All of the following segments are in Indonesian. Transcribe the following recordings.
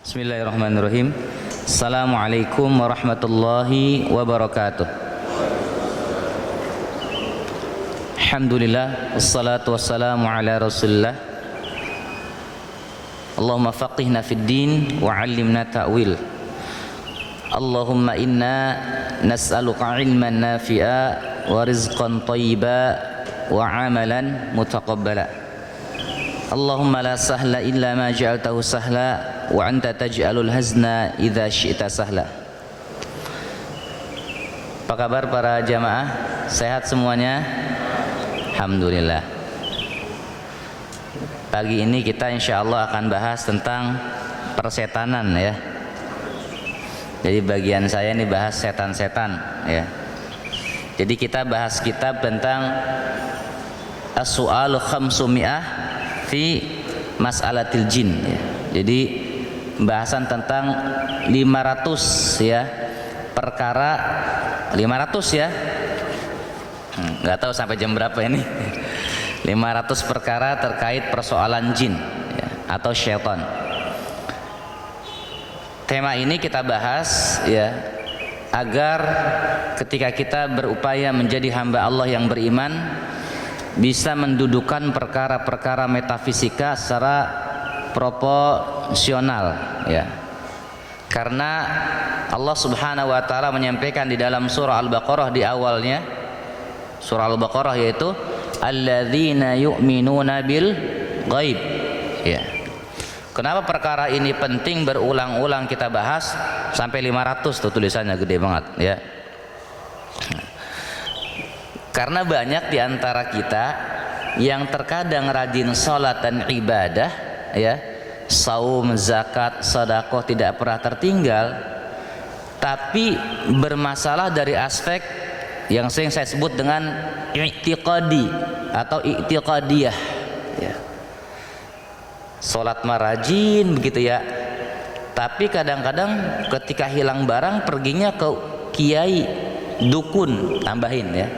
Bismillahirrahmanirrahim. Assalamualaikum warahmatullahi wabarakatuh. Alhamdulillah, wassalatu wassalamu ala rasulillah. Allahumma faqihna fid din wa 'allimna ta'wil. Allahumma inna nas'aluka ilman nafi'a wa rizqan thayyiba wa 'amalan mutaqabbala. Allahumma la sahla illa ma ja'altahu sahla wa anta taj'alul hazna idza syi'ta sahla. Apa kabar para jamaah? Sehat semuanya? Alhamdulillah. Pagi ini kita insyaallah akan bahas tentang persetanan ya. Jadi bagian saya ini bahas setan-setan ya. Jadi kita bahas kitab tentang As-Su'alu Khamsumi'ah fi Mas'alatil Jin ya. Jadi bahasan tentang 500 ya perkara 500 ya. Nggak tahu sampai jam berapa ini. 500 perkara terkait persoalan jin ya, atau syaitan. Tema ini kita bahas ya agar ketika kita berupaya menjadi hamba Allah yang beriman bisa mendudukan perkara-perkara metafisika secara proporsional ya. Karena Allah Subhanahu wa taala menyampaikan di dalam surah Al-Baqarah di awalnya, surah Al-Baqarah, yaitu alladzina yu'minuna bil ghaib ya. Kenapa perkara ini penting berulang-ulang kita bahas sampai 500 tuh tulisannya gede banget ya. Karena banyak di antara kita yang terkadang rajin sholat dan ibadah ya, saum, zakat, sedekah tidak pernah tertinggal, tapi bermasalah dari aspek yang sering saya sebut dengan i'tiqadi atau i'tiqadiyah ya. Sholat mah rajin begitu ya, tapi kadang-kadang ketika hilang barang perginya ke kiai dukun, tambahin ya,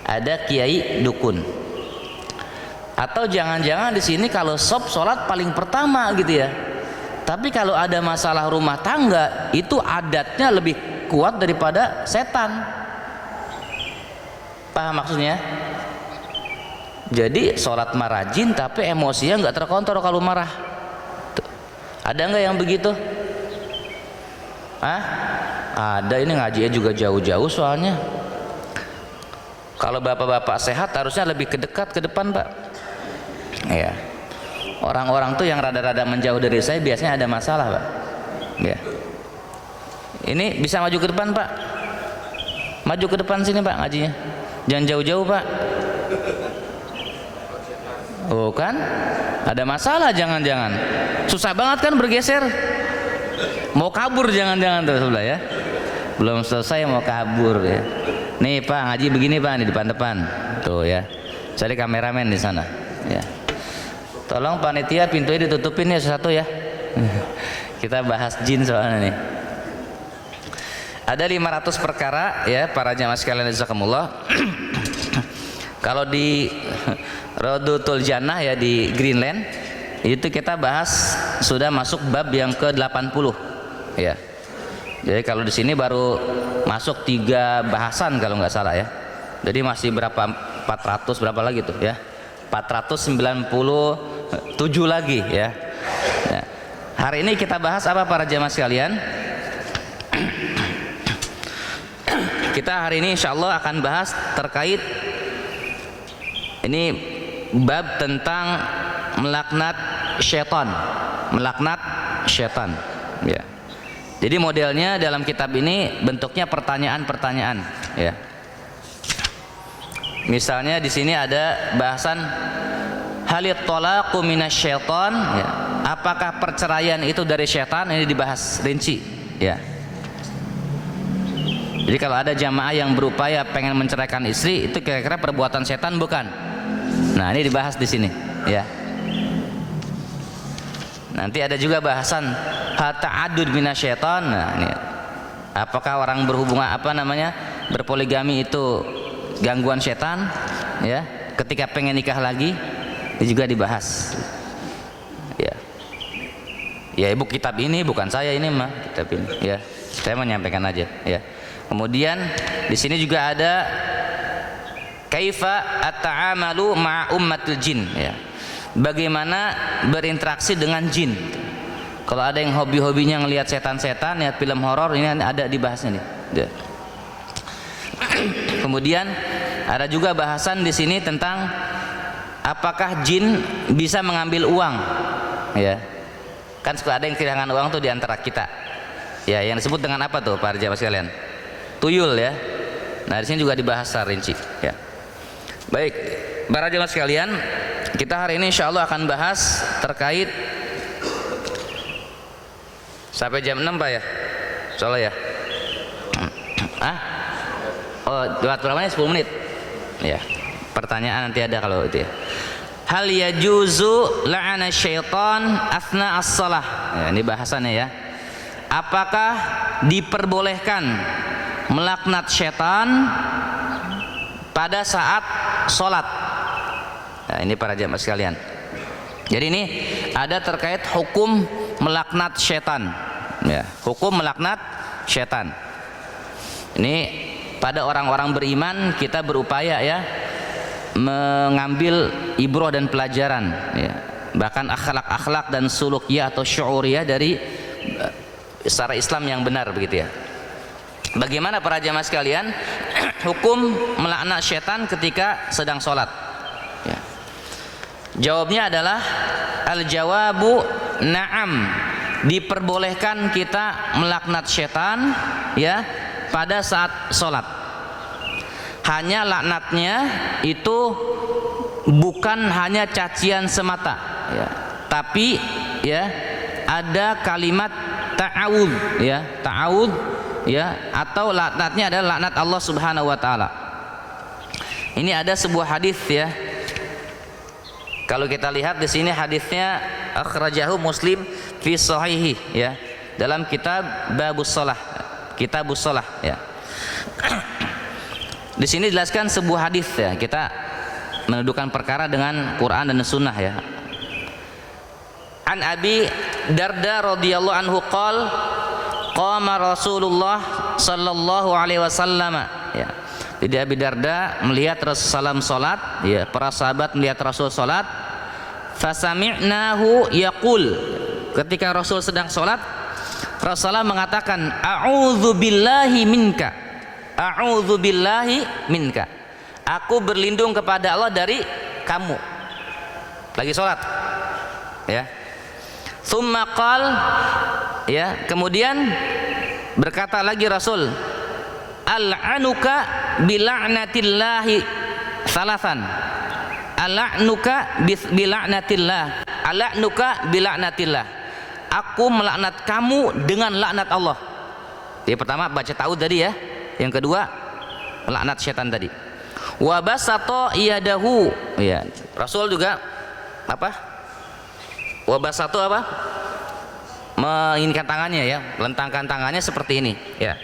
ada kiai dukun. Atau jangan-jangan di sini kalau sholat paling pertama gitu ya, tapi kalau ada masalah rumah tangga itu adatnya lebih kuat daripada setan. Paham maksudnya? Jadi sholat mah rajin tapi emosinya nggak terkontrol kalau marah. Tuh. Ada nggak yang begitu? Hah? Ada, ini ngajinya juga jauh-jauh soalnya. Kalau bapak-bapak sehat harusnya lebih kedekat ke depan pak ya. Orang-orang tuh yang rada-rada menjauh dari saya biasanya ada masalah pak ya. Ini bisa maju ke depan pak, maju ke depan sini pak ngajinya, jangan jauh-jauh pak. Oh kan ada masalah, jangan-jangan susah banget kan bergeser, mau kabur jangan-jangan tuh sebelah ya, belum selesai mau kabur ya. Nih pak ngaji begini pak di depan-depan tuh ya, cari kameramen di sana ya. Tolong panitia pintunya ditutupin ya satu ya. Kita bahas jin soalnya nih. Ada 500 perkara ya para jamaah sekalian jazakumullah. Kalau di Rodutul Jannah ya di Greenland itu kita bahas sudah masuk bab yang ke-80 ya. Jadi kalau di sini baru masuk 3 bahasan kalau nggak salah ya. Jadi masih berapa, 400 berapa lagi tuh ya, 497 lagi ya. Ya. Hari ini kita bahas apa para jamaah sekalian? Kita hari ini insya Allah akan bahas terkait ini bab tentang melaknat syaitan, melaknat syaitan ya. Jadi modelnya dalam kitab ini bentuknya pertanyaan-pertanyaan ya. Misalnya di sini ada bahasan halit talaqu minasyaiton ya. Apakah perceraian itu dari syaitan? Ini dibahas rinci ya. Jadi kalau ada jamaah yang berupaya pengen menceraikan istri itu kira-kira perbuatan setan bukan? Nah, ini dibahas di sini ya. Nanti ada juga bahasan ta'addud minasyaiton. Nah, ini apakah orang berhubungan berpoligami itu gangguan setan ya, ketika pengen nikah lagi, itu juga dibahas ya. Ya ibu kitab ini bukan saya ini mah kitab ini ya. Saya menyampaikan aja ya. Kemudian di sini juga ada kaifa at-ta'amalu ma'a ummatil jin ya. Bagaimana berinteraksi dengan jin. Kalau ada yang hobi-hobinya ngelihat setan-setan ya film horor, ini ada dibahasnya nih. Ya. Kemudian ada juga bahasan di sini tentang apakah jin bisa mengambil uang ya. Kan suka ada yang kehilangan uang tuh di antara kita ya, yang disebut dengan apa tuh para jamaah sekalian? Tuyul ya. Nah di sini juga dibahas secara rinci ya. Baik para jamaah sekalian, kita hari ini insya Allah akan bahas terkait sampai jam 6 Pak ya, soalnya ya. Oh, berapa menit? 10 menit ya. Pertanyaan nanti ada kalau itu ya. Hal yajuzu la'ana syaitan asna as-salah ya, ini bahasannya ya. Apakah diperbolehkan melaknat syaitan pada saat sholat? Nah, ini para jamaah sekalian. Jadi ini ada terkait hukum melaknat syaitan ya, hukum melaknat syaitan. Ini pada orang-orang beriman kita berupaya ya mengambil ibroh dan pelajaran ya, bahkan akhlak-akhlak dan sulukiyah atau syuuriyah dari secara Islam yang benar begitu ya. Bagaimana para jamaah sekalian hukum melaknat syaitan ketika sedang sholat ya. Jawabnya adalah al-jawabu na'am, diperbolehkan kita melaknat syaitan ya pada saat sholat. Hanya laknatnya itu bukan hanya cacian semata ya, tapi ya ada kalimat ta'awud ya, ta'awud ya, atau laknatnya adalah laknat Allah Subhanahu wa taala. Ini ada sebuah hadis ya. Kalau kita lihat di sini hadisnya akhrajahu Muslim fi sahihi ya, dalam kitab Babus Shalah, Kitabus Shalah ya. Di sini dijelaskan sebuah hadis ya, kita mendudukan perkara dengan Quran dan Sunnah ya. An Abi Darda radhiyallahu anhu qol qama Rasulullah sallallahu alaihi wasallam ya. Jadi Abi Darda melihat Rasulullah salat ya, para sahabat melihat Rasul salat, fasami'nahu yaqul, ketika Rasul sedang salat Rasulullah mengatakan a'udzu billahi minka, a'udzu billahi minka, aku berlindung kepada Allah dari kamu, lagi sholat ya. Tsumma qal ya, kemudian berkata lagi Rasul, al'anuka bila'natillahi salasan, al'anuka bila'natillah, al'anuka bila'natillah, aku melaknat kamu dengan laknat Allah. Jadi pertama baca ta'awudz tadi ya, yang kedua laknat syaitan tadi. Wa basato yadahu ya, Rasul juga apa? Wa basato apa? Menginginkan tangannya ya, lentangkan tangannya seperti ini ya.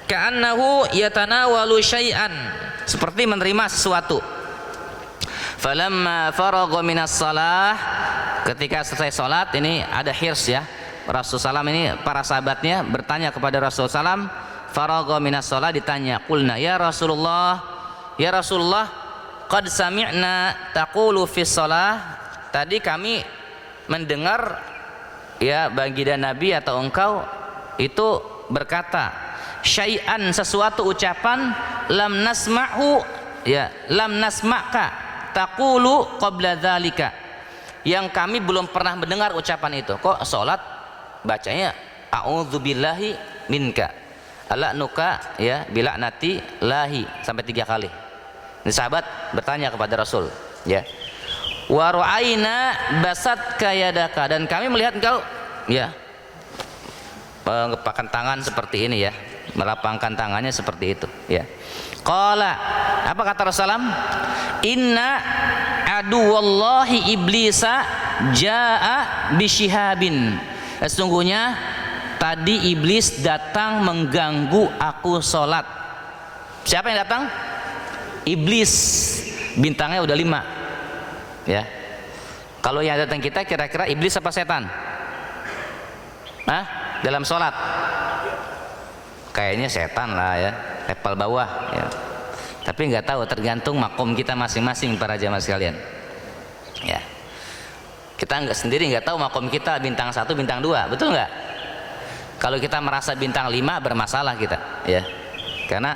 Ka'annahu yatanawalu syai'an, seperti menerima sesuatu. Falamma faragha minas shalah, ketika selesai salat ini ada hirs ya. Rasulullah SAW ini para sahabatnya bertanya kepada Rasulullah SAW, faragha minas shalah, ditanya, qulna ya Rasulullah, ya Rasulullah, qad sami'na taqulu fis shalah, tadi kami mendengar ya baginda Nabi atau engkau itu berkata syai'an, sesuatu ucapan, lam nasma'hu ya, lam nasma'ka taqulu qabla dzalika, yang kami belum pernah mendengar ucapan itu. Kok salat bacanya a'udzubillahi minka, ala'nuka ya bila'nati lahi sampai 3 kali. Ini sahabat bertanya kepada Rasul ya. Wa ra'aina basatka yadaka, dan kami melihat engkau ya mengepakkan tangan seperti ini ya, melapangkan tangannya seperti itu ya. Qala, apa kata Rasulullah? Inna aduwallahi iblisa jaa bisyihabin, sesungguhnya tadi iblis datang mengganggu aku sholat. Siapa yang datang? Iblis, bintangnya udah 5 ya. Kalau yang datang kita kira-kira iblis apa setan? Hah? Dalam sholat? Kayaknya setan lah ya, level bawah ya. Tapi nggak tahu, tergantung makom kita masing-masing para jamaah sekalian. Ya. Kita sendiri nggak tahu makom kita bintang 1, bintang 2, betul nggak? Kalau kita merasa bintang 5 bermasalah kita, ya. Karena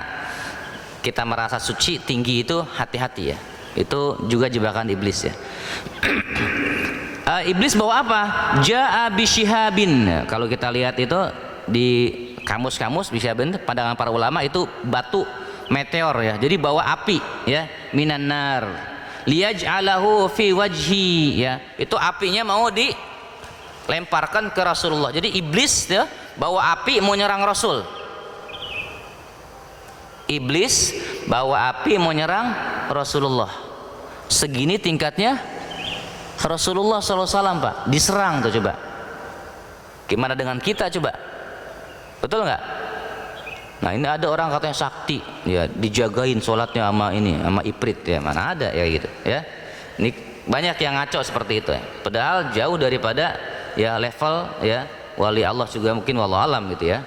kita merasa suci tinggi itu hati-hati ya. Itu juga jebakan iblis ya. Iblis bawa apa? Ja'a bisyihabin. Kalau kita lihat itu di kamus-kamus, bisyihabin pandangan para ulama itu batu meteor ya. Jadi bawa api ya, minan nar. Liyaj'alahu fi wajhi ya. Itu apinya mau dilemparkan ke Rasulullah. Jadi iblis ya bawa api mau nyerang Rasul. Iblis bawa api mau nyerang Rasulullah. Segini tingkatnya Rasulullah SAW Pak, diserang tuh coba. Gimana dengan kita coba? Betul nggak? Nah ini ada orang katanya sakti, ya dijagain sholatnya sama ini, sama Iprit ya, mana ada ya gitu ya. Ini banyak yang ngaco seperti itu ya. Padahal jauh daripada ya level ya wali Allah juga mungkin wallahu alam gitu ya.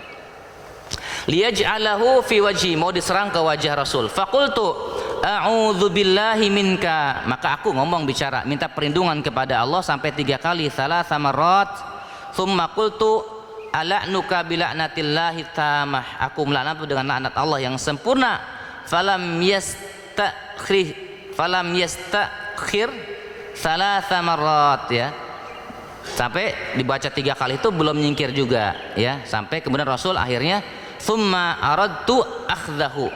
Liyaj'alahu fi wajhi, mau diserang ke wajah Rasul. Faqultu a'udzubillahi minka, maka aku ngomong bicara minta perlindungan kepada Allah sampai 3 kali, thalatha marrat. Tsumma qultu ala'nuka bila'natillahi tamah, aku melaknat dengan laknat Allah yang sempurna. Falam yastakhir thalatha marrat ya. Sampai dibaca 3 kali itu belum nyingkir juga ya. Sampai kemudian Rasul akhirnya tsumma aradtu akhdahu.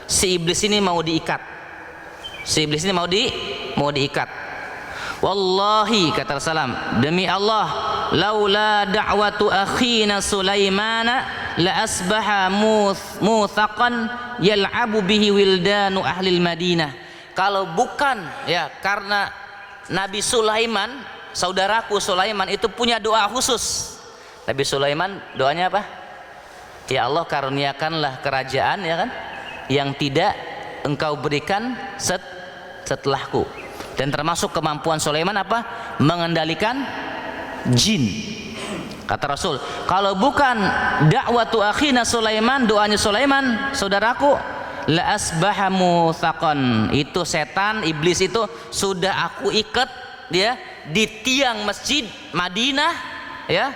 Si iblis ini mau diikat. Si iblis ini mau diikat. Wallahi kata Rasulullah, demi Allah, laula da'watu akhina Sulaimana la asbaha muthaqan yal'abu bihi wildanu ahlil Madinah. Kalau bukan ya karena Nabi Sulaiman, saudaraku Sulaiman itu punya doa khusus. Nabi Sulaiman doanya apa? Ya Allah, karuniakanlah kerajaan ya kan yang tidak engkau berikan setelahku. Dan termasuk kemampuan Sulaiman apa? Mengendalikan jin. Kata Rasul, kalau bukan dakwatu akhina Sulaiman, doanya Sulaiman saudaraku, la asbaha muthaqan, itu setan iblis itu sudah aku ikat dia di tiang masjid Madinah ya,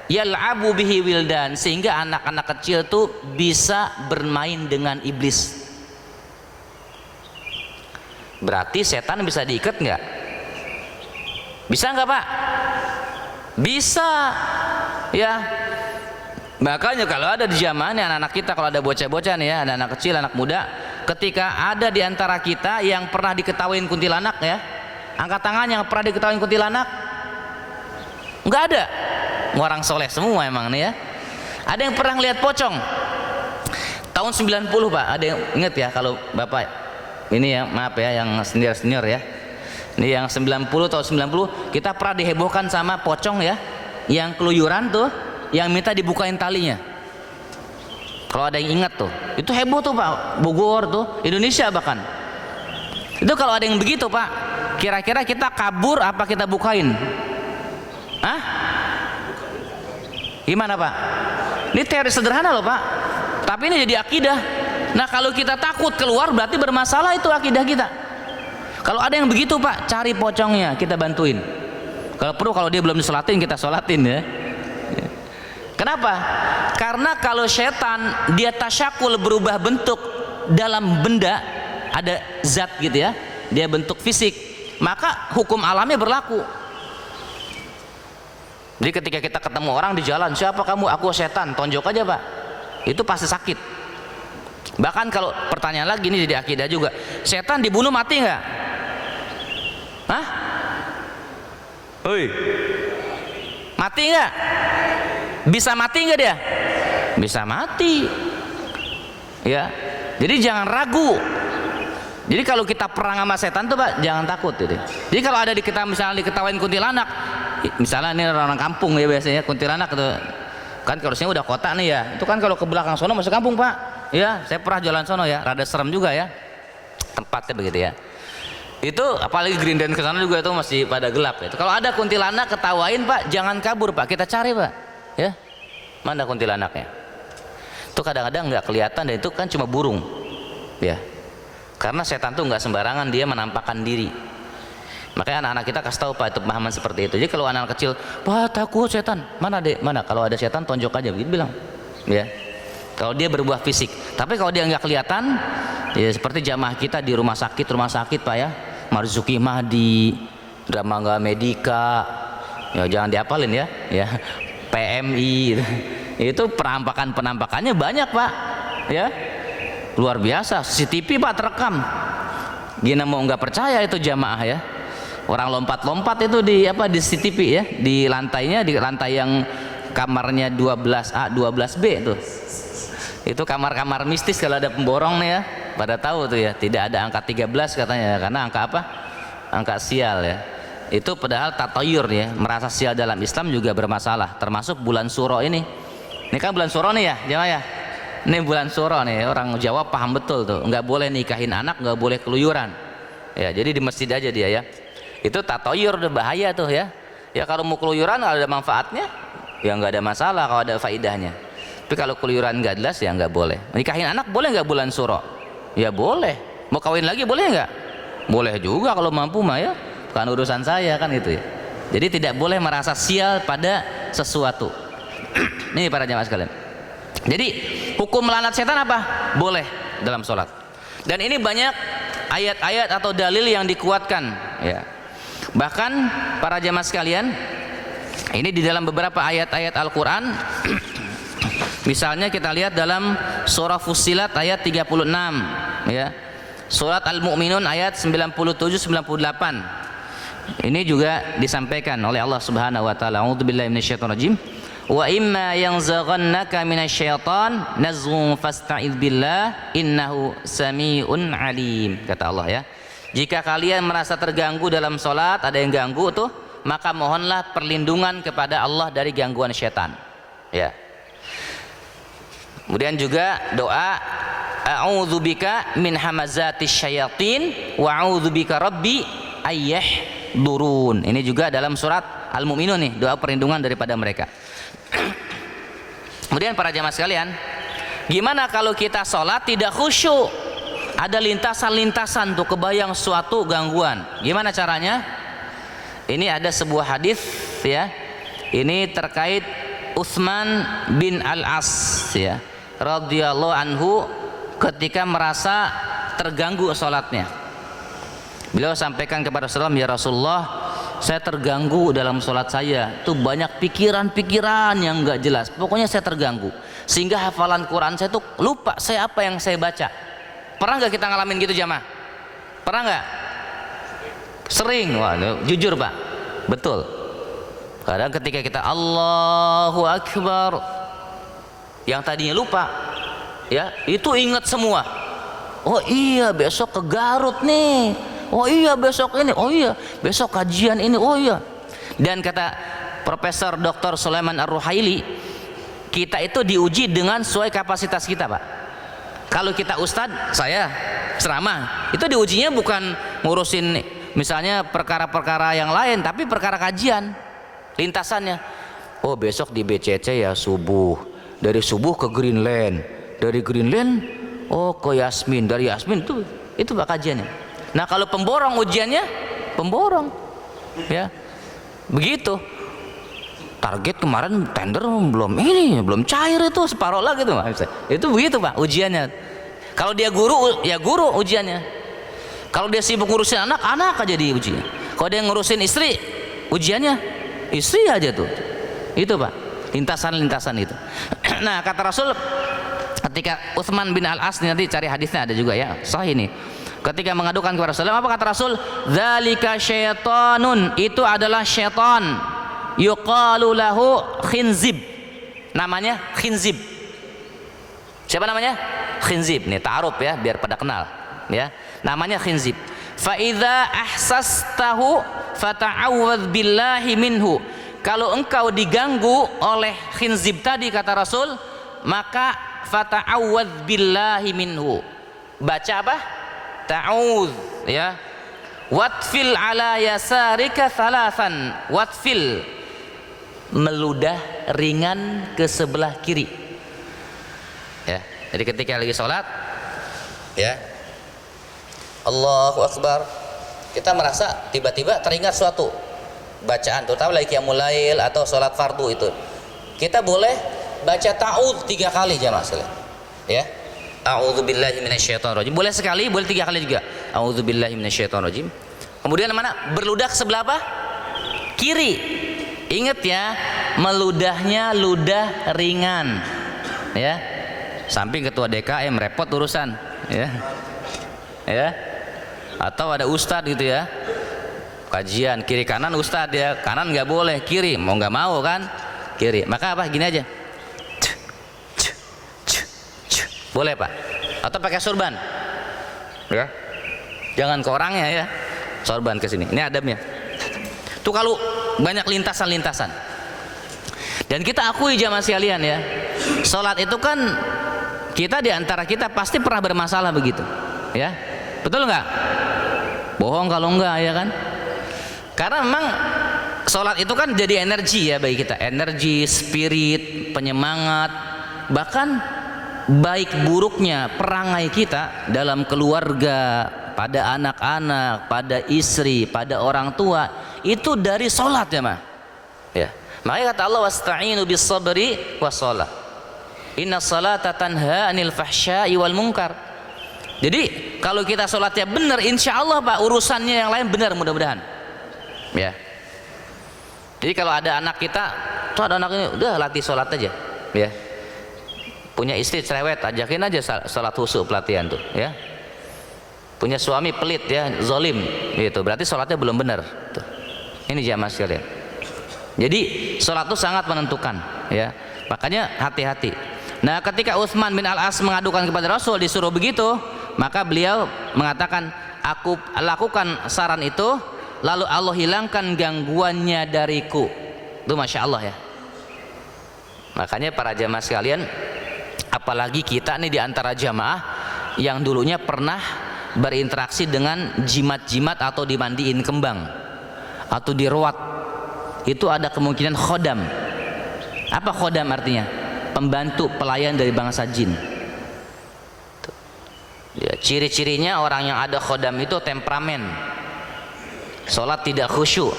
yal'abu bihi wildan, sehingga anak-anak kecil tuh bisa bermain dengan iblis. Berarti setan bisa diikat nggak? Bisa nggak Pak? Bisa ya. Makanya kalau ada di zamannya anak-anak kita, kalau ada bocah-bocah nih ya, ada anak kecil, anak muda, ketika ada di antara kita yang pernah diketawain kuntilanak ya, angkat tangan yang pernah diketawain kuntilanak. Nggak ada. Orang soleh semua emang nih ya. Ada yang pernah ngeliat pocong? Tahun 90 Pak, ada yang inget ya kalau Bapak ini ya, maaf ya yang senior ya, ini yang 90 tahun 90 kita pernah dihebohkan sama pocong ya, yang keluyuran tuh, yang minta dibukain talinya. Kalau ada yang ingat tuh, itu heboh tuh Pak, Bogor tuh, Indonesia bahkan. Itu kalau ada yang begitu Pak, kira-kira kita kabur apa kita bukain? Hah? Gimana Pak? Ini teori sederhana loh Pak, tapi ini jadi akidah. Nah kalau kita takut keluar berarti bermasalah itu akidah kita. Kalau ada yang begitu Pak, cari pocongnya, kita bantuin. Kalau perlu, kalau dia belum disolatin, kita solatin ya. Kenapa? Karena kalau setan dia tasyakul, berubah bentuk dalam benda, ada zat gitu ya, dia bentuk fisik, maka hukum alamnya berlaku. Jadi ketika kita ketemu orang di jalan, siapa kamu? Aku setan, tonjok aja Pak, itu pasti sakit. Bahkan kalau pertanyaan lagi, ini jadi akidah juga, setan dibunuh mati nggak? Hah? Hoi, mati nggak? Bisa mati nggak dia? Bisa mati ya. Jadi jangan ragu. Jadi kalau kita perang sama setan tuh Pak, jangan takut gitu. Jadi kalau ada di kita misalnya diketawain kuntilanak, misalnya ini orang kampung ya biasanya kuntilanak itu kan, kalau sini udah kota nih ya, itu kan kalau ke belakang sono masuk kampung Pak ya, saya pernah jalan sono ya, rada serem juga ya tempatnya begitu ya. Itu apalagi Grinden ke sana juga itu masih pada gelap ya. Kalau ada kuntilanak ketawain Pak, jangan kabur Pak, kita cari Pak Ya, mana kuntilanaknya? Itu kadang-kadang nggak kelihatan dan itu kan cuma burung, ya. Karena setan tuh nggak sembarangan dia menampakkan diri. Makanya anak-anak kita kasih tahu Pak itu pemahaman seperti itu. Jadi kalau anak kecil, wah takut setan, mana dek, mana? Kalau ada setan tonjok aja, begitu bilang, ya. Kalau dia berbuah fisik, tapi kalau dia nggak kelihatan, ya seperti jamaah kita di rumah sakit Pak ya, Marzuki Mahdi, Dramaga Medika, ya jangan dihafalin ya, ya PMI, itu penampakannya banyak Pak, ya luar biasa. CCTV Pak terekam. Gina mau nggak percaya itu jamaah ya, orang lompat-lompat itu di CCTV ya, di lantainya, di lantai yang kamarnya 12A 12B itu kamar-kamar mistis. Kalau ada pemborong nih ya, pada tahu tuh ya, tidak ada angka 13 katanya, karena angka apa? Angka sial ya. Itu padahal tatayur ya, merasa sial dalam Islam juga bermasalah, termasuk bulan Suro ini. Ini kan bulan Suro nih ya, jamaah ya. Ini bulan Suro nih, orang Jawa paham betul tuh, nggak boleh nikahin anak, nggak boleh keluyuran. Ya, jadi di masjid aja dia ya. Itu tatayur udah bahaya tuh ya. Ya kalau mau keluyuran kalau ada manfaatnya, ya nggak ada masalah kalau ada faidahnya. Tapi kalau keluyuran nggak jelas ya nggak boleh. Nikahin anak boleh nggak bulan Suro? Ya boleh. Mau kawin lagi boleh nggak? Boleh juga kalau mampu mah ya. Bukan urusan saya kan itu ya. Jadi tidak boleh merasa sial pada sesuatu. Ini para jamaah sekalian. Jadi hukum melanat setan apa? Boleh dalam sholat. Dan ini banyak ayat-ayat atau dalil yang dikuatkan ya. Bahkan para jamaah sekalian, ini di dalam beberapa ayat-ayat Al-Quran. Misalnya kita lihat dalam surah Fussilat ayat 36 ya. Surat Al-Mu'minun ayat 97-98. Ini juga disampaikan oleh Allah Subhanahu wa taala. A'udzubillahi minasyaitonir rajim. Wa imma yanzaghannaka minasyaiton nazghun fasta'idz billah innahu samiun alim, kata Allah ya. Jika kalian merasa terganggu dalam salat, ada yang ganggu tuh, maka mohonlah perlindungan kepada Allah dari gangguan syaitan. Ya. Kemudian juga doa a'udzubika min hamazatis syayatin wa a'udzubika rabbi durun. Ini juga dalam surat Al-Mu'minun nih, doa perlindungan daripada mereka. Kemudian para jamaah sekalian, gimana kalau kita sholat tidak khusyuk, ada lintasan-lintasan tuh kebayang suatu gangguan, gimana caranya? Ini ada sebuah hadis ya, ini terkait Utsman bin Al-As ya, radhiyallahu anhu, ketika merasa terganggu sholatnya. Beliau sampaikan kepada Rasulullah, ya Rasulullah, saya terganggu dalam sholat saya, itu banyak pikiran-pikiran yang nggak jelas, pokoknya saya terganggu sehingga hafalan Quran saya tuh lupa saya apa yang saya baca. Pernah nggak kita ngalamin gitu jamaah? Pernah nggak? Sering. Wah, jujur Pak, betul. Kadang ketika kita Allahu Akbar, yang tadinya lupa ya, itu ingat semua. Oh iya besok ke Garut nih, oh iya besok ini, oh iya besok kajian ini, oh iya. Dan kata Profesor Dr. Sulaiman Ar-Ruhaili, kita itu diuji dengan sesuai kapasitas kita Pak. Kalau kita ustadz, saya ceramah, itu diujinya bukan ngurusin misalnya perkara-perkara yang lain, tapi perkara kajian, lintasannya. Oh besok di BCC ya subuh, dari subuh ke Greenland, dari Greenland oh ke Yasmin, dari Yasmin itu Pak kajiannya. Nah kalau pemborong ujiannya, pemborong ya begitu. Target kemarin tender belum cair, itu separuh lagi tuh itu begitu Pak ujiannya. Kalau dia guru ya guru ujiannya, kalau dia sibuk ngurusin anak aja diuji. Kalau dia ngurusin istri ujiannya istri aja tuh, itu Pak lintasan-lintasan itu. Nah kata Rasul ketika Utsman bin Al-As, nanti cari hadisnya ada juga ya sahih ini, ketika mengadukan kepada Rasulullah, apa kata Rasul? Dzalika syaitanun, itu adalah syaitan, yuqalu lahu khinzib, namanya khinzib. Siapa namanya? Khinzib. Nih ta'aruf ya biar pada kenal ya, namanya khinzib. Fa idza ahsastahu fata'awwadz billahi minhu, kalau engkau diganggu oleh khinzib tadi kata Rasul, maka fata'awwadz billahi minhu, baca apa? Ta'awudz ya. Watfil ala yasarika thalathan, watfil meludah ringan ke sebelah kiri. Ya, jadi ketika lagi sholat, ya, Allahu Akbar, kita merasa tiba-tiba teringat suatu bacaan, terutama lagi qiyamul lail atau sholat fardu itu, kita boleh baca ta'udz 3 kali jamaah sekalian. Ya, a'udzubillahi minasyaitonirrajim. Boleh sekali, boleh 3 kali juga. A'udzubillahi minasyaitonirrajim. Kemudian mana? Berludah ke sebelah apa? Kiri. Ingat ya, meludahnya ludah ringan. Ya. Samping ketua DKM repot urusan, ya. Ya. Atau ada ustadz gitu ya. Kajian kiri kanan ustadz ya. Kanan nggak boleh, kiri. Mau nggak mau kan? Kiri. Maka apa? Gini aja. Boleh Pak, atau pakai sorban, ya, jangan ke orangnya ya, sorban ke sini. Ini adabnya. Tuh kalau banyak lintasan-lintasan. Dan kita akui jamaah sekalian ya, sholat itu kan kita diantara kita pasti pernah bermasalah begitu, ya, betul nggak? Bohong kalau enggak ya kan? Karena memang sholat itu kan jadi energi ya bagi kita, energi, spirit, penyemangat, bahkan baik buruknya perangai kita dalam keluarga, pada anak-anak, pada istri, pada orang tua, itu dari sholat ya mah. Ya. Makanya kata Allah, wasta'inu bis sabri was shalah. Inna salata tanha anil fahsya'i wal munkar. Jadi kalau kita sholatnya benar, insya Allah Pak, urusannya yang lain benar mudah-mudahan. Ya. Jadi kalau ada anak kita, tuh ada anak ini, udah latih sholat aja. Ya. Punya istri cerewet, ajakin aja salat khusyuk pelatihan tuh, ya. Punya suami pelit ya, zolim, gitu. Berarti sholatnya belum benar. Tuh. Ini jamaah sekalian. Jadi sholat itu sangat menentukan, ya. Makanya hati-hati. Nah, ketika Utsman bin Al-As mengadukan kepada Rasul disuruh begitu, maka beliau mengatakan, aku lakukan saran itu, lalu Allah hilangkan gangguannya dariku. Itu masya Allah ya. Makanya para jamaah sekalian, apalagi kita nih diantara jamaah yang dulunya pernah berinteraksi dengan jimat-jimat atau dimandiin kembang atau diruat, itu ada kemungkinan khodam. Apa khodam artinya? Pembantu, pelayan dari bangsa jin. Ya, ciri-cirinya orang yang ada khodam itu temperamen, sholat tidak khusyuk,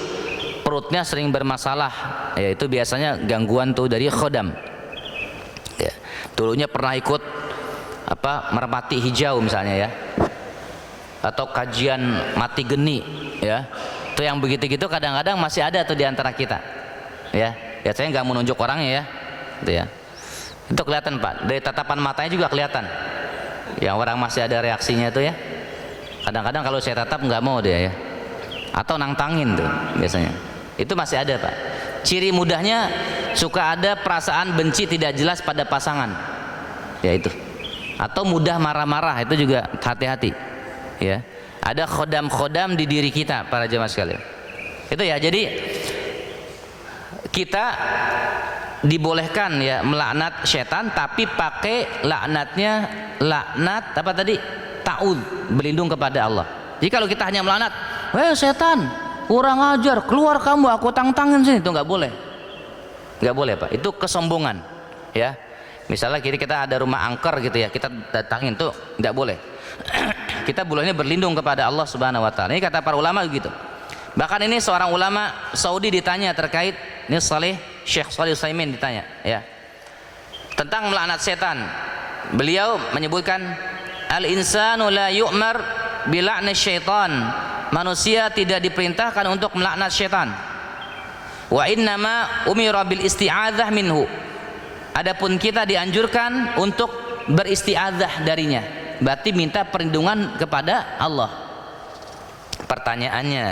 perutnya sering bermasalah, yaitu biasanya gangguan tuh dari khodam. Ya. Dulunya pernah ikut merpati hijau misalnya ya, atau kajian mati geni ya, itu yang begitu-gitu kadang-kadang masih ada tuh diantara kita ya. Ya saya nggak mau nunjuk orangnya ya, gitu ya. Itu kelihatan Pak, dari tatapan matanya juga kelihatan yang orang masih ada reaksinya itu ya. Kadang-kadang kalau saya tatap nggak mau dia ya, atau nantangin tuh biasanya. Itu masih ada Pak. Ciri mudahnya suka ada perasaan benci tidak jelas pada pasangan, ya itu. Atau mudah marah-marah, itu juga hati-hati. Ya, ada khodam-khodam di diri kita para jemaah sekalian. Itu ya. Jadi kita dibolehkan ya melaknat setan, tapi pakai laknatnya laknat apa tadi? Ta'ud, berlindung kepada Allah. Jadi kalau kita hanya melaknat, setan, kurang ajar, keluar kamu, aku tantangin sini, itu nggak boleh. Nggak boleh Pak, itu kesombongan ya. Misalnya kita ada rumah angker gitu ya, kita datangin, tuh nggak boleh. Kita bolehnya berlindung kepada Allah Subhanahu wa taala. Ini kata para ulama begitu. Bahkan ini seorang ulama Saudi ditanya terkait ini, Syekh Shalih Utsaimin ditanya ya tentang melaknat setan. Beliau menyebutkan, al insanu la yu'mar bila'ni syaitan. Manusia tidak diperintahkan untuk melaknat syaitan. Wa innama umira bil isti'adzah minhu. Adapun kita dianjurkan untuk beristi'adzah darinya. Berarti minta perlindungan kepada Allah. Pertanyaannya,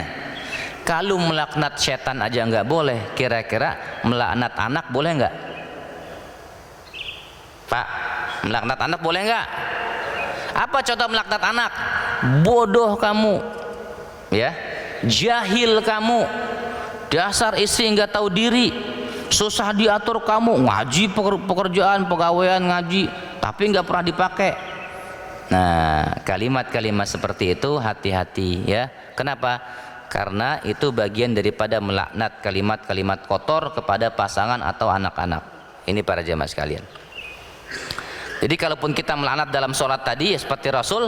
kalau melaknat setan aja nggak boleh, kira-kira melaknat anak boleh nggak? Pak, melaknat anak boleh nggak? Apa contoh melaknat anak? Bodoh kamu, ya, jahil kamu, dasar istri nggak tahu diri, susah diatur kamu, ngaji pekerjaan pegawaian ngaji, tapi nggak pernah dipakai. Nah, kalimat-kalimat seperti itu hati-hati ya. Kenapa? karena itu bagian daripada melaknat kalimat-kalimat kotor kepada pasangan atau anak-anak. Ini para jamaah sekalian. Jadi kalaupun kita melaknat dalam sholat tadi seperti Rasul,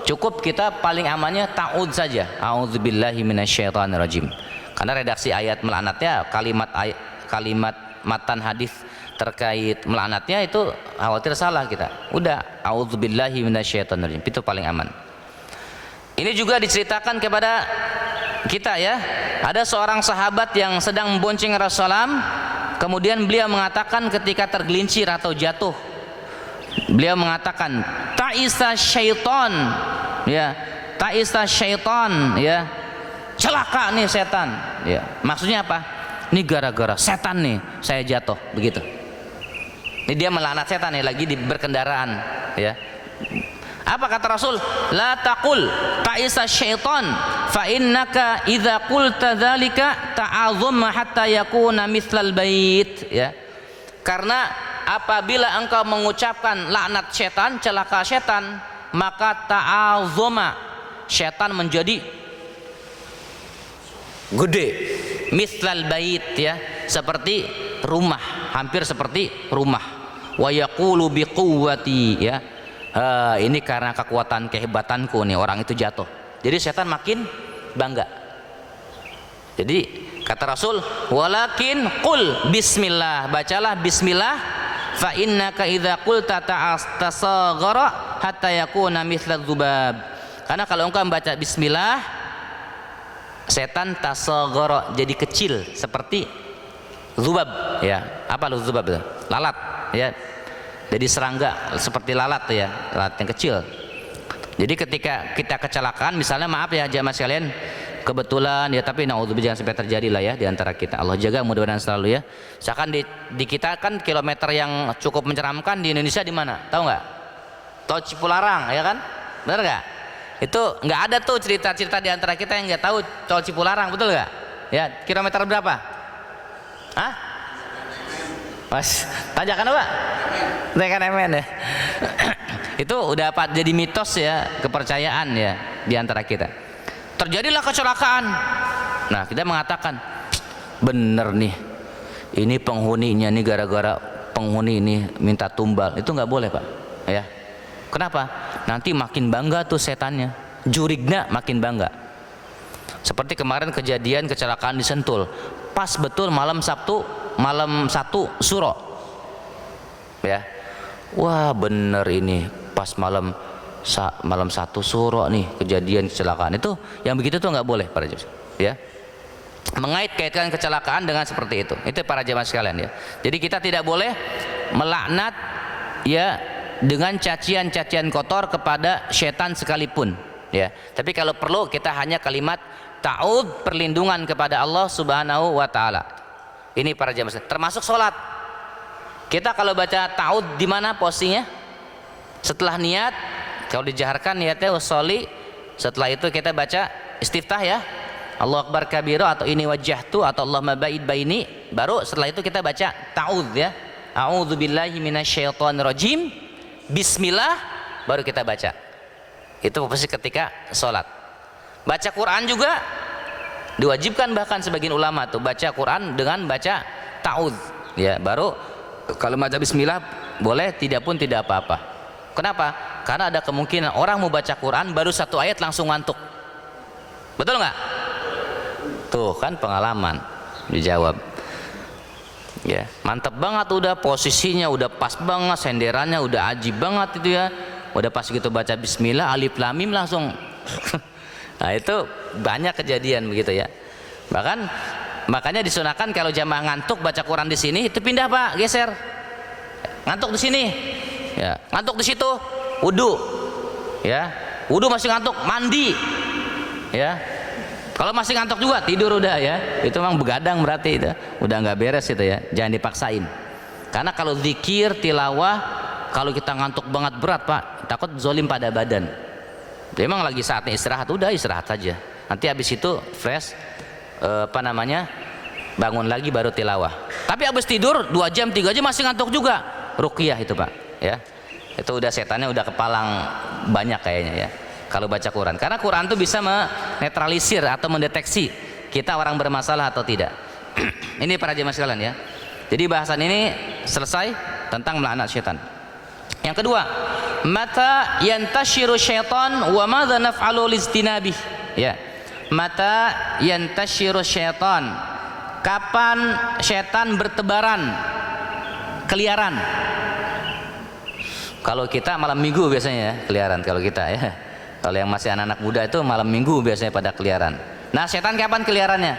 cukup kita paling amannya ta'ud saja, a'udzubillahi minasyaitonirrajim. Karena redaksi ayat melaknatnya, kalimat matan hadis terkait melaknatnya itu khawatir salah kita. Udah, a'udzubillahi minasyaitonirrajim, itu paling aman. Ini juga diceritakan kepada kita ya, ada seorang sahabat yang sedang membonceng Rasulullah, kemudian beliau mengatakan ketika tergelincir atau jatuh, beliau mengatakan ta'isa syaiton, ya, ta'isa syaiton, ya, celaka nih setan, ya. Maksudnya apa? Ini gara-gara setan nih saya jatuh, begitu. Ini dia melaknat setan nih lagi di berkendaraan, ya. Apa kata Rasul? La taqul ta'isa syaiton fa innaka idza qulta dzalika ta'azzum hatta yakuna mithlal bait, ya. Karena apabila engkau mengucapkan laknat setan, celaka setan, maka ta'azzuma, setan menjadi gede, mithlal bait, ya, seperti rumah, hampir seperti rumah. Wa yaqulu biquwwati, ya, ini karena kekuatan kehebatanku nih orang itu jatuh. Jadi setan makin bangga. Jadi kata Rasul, walakin qul bismillah, bacalah bismillah, fa innaka idza qulta tasaghara hatta yakuna mithlal dzubab. Karena kalau engkau membaca bismillah, setan tasaghara, jadi kecil seperti dzubab, ya. Apa lu dzubab itu? Lalat, ya. Jadi serangga seperti lalat, ya, lalat yang kecil. Jadi ketika kita kecelakaan, misalnya maaf ya jamaah sekalian, kebetulan ya, tapi naudzubillah jangan sampai terjadi lah ya di antara kita. Allah jaga mudah-mudahan selalu ya. Misalkan di kita kan kilometer yang cukup menyeramkan di Indonesia di mana? Tahu nggak? Tol Cipularang, ya kan? Benar nggak? Itu nggak ada tuh cerita-cerita di antara kita yang nggak tahu Tol Cipularang, betul nggak? Ya, kilometer berapa? Hah? Mas, tanjakan apa? Tanjakan MN ya. Itu udah jadi mitos ya, kepercayaan ya di antara kita. Terjadilah kecelakaan. Nah, kita mengatakan bener nih, ini penghuninya nih, gara-gara penghuni ini minta tumbal. Itu nggak boleh, Pak, ya. Kenapa? Nanti makin bangga tuh setannya, jurigna makin bangga. Seperti kemarin kejadian kecelakaan di Sentul, pas betul malam Sabtu, malam 1 Suro, ya. Wah, bener ini pas malam 1 Suro nih kejadian kecelakaan. Itu yang begitu tuh nggak boleh para jemaah, ya. Mengait-kaitkan kecelakaan dengan seperti itu para jemaah sekalian, ya. Jadi kita tidak boleh melaknat ya dengan cacian-cacian kotor kepada setan sekalipun, ya. Tapi kalau perlu kita hanya kalimat ta'ud, perlindungan kepada Allah Subhanahu wa taala. Ini para jemaah, termasuk sholat. Kita kalau baca ta'ud di mana posisinya? Setelah niat, kalau dijaharkan niatnya usolli, setelah itu kita baca istiftah ya, Allahu Akbar kabira atau ini wajjahtu atau Allahumma ba'id baini, baru setelah itu kita baca ta'ud ya, a'udzubillahi minasyaitonirrajim, bismillah, baru kita baca. Itu posisi ketika sholat. Baca Quran juga diwajibkan, bahkan sebagian ulama tuh baca Quran dengan baca ta'ud ya, baru kalau baca bismillah boleh, tidak pun tidak apa-apa. Kenapa? Karena ada kemungkinan orang mau baca Quran baru 1 ayat langsung ngantuk. Betul nggak? Tuh kan pengalaman dijawab. Ya, mantap banget, udah posisinya udah pas banget, senderannya udah ajib banget itu ya. Udah pas gitu baca bismillah, alif lam mim langsung. Nah, itu banyak kejadian begitu ya. Bahkan makanya disunahkan kalau jamaah ngantuk baca Quran di sini itu pindah, Pak, geser. Ngantuk di sini. Ya, ngantuk di situ, wudu, ya, wudu masih ngantuk, mandi, ya. Kalau masih ngantuk juga tidur udah ya, itu memang begadang berarti itu, udah nggak beres itu ya, jangan dipaksain. Karena kalau zikir, tilawah, kalau kita ngantuk banget berat, Pak, takut zolim pada badan. Memang lagi saatnya istirahat, udah istirahat saja. Nanti habis itu fresh, bangun lagi baru tilawah. Tapi habis tidur 2 jam 3 jam masih ngantuk juga, ruqyah itu, Pak. Ya, itu udah setannya udah kepalang banyak kayaknya ya. kalau baca Quran, karena Quran itu bisa menetralisir atau mendeteksi kita orang bermasalah atau tidak. Ini para jemaah sekalian ya. Jadi bahasan ini selesai tentang melaknat syaitan. Yang kedua, mata yantashiru syaitan wa madza naf'alu listinabi. Ya. Mata yantashiru syaitan. Kapan syaitan bertebaran, keliaran? Kalau kita malam minggu biasanya ya, keliaran kalau kita ya. Kalau yang masih anak-anak muda itu malam minggu biasanya pada keliaran. Nah, setan kapan keliarannya?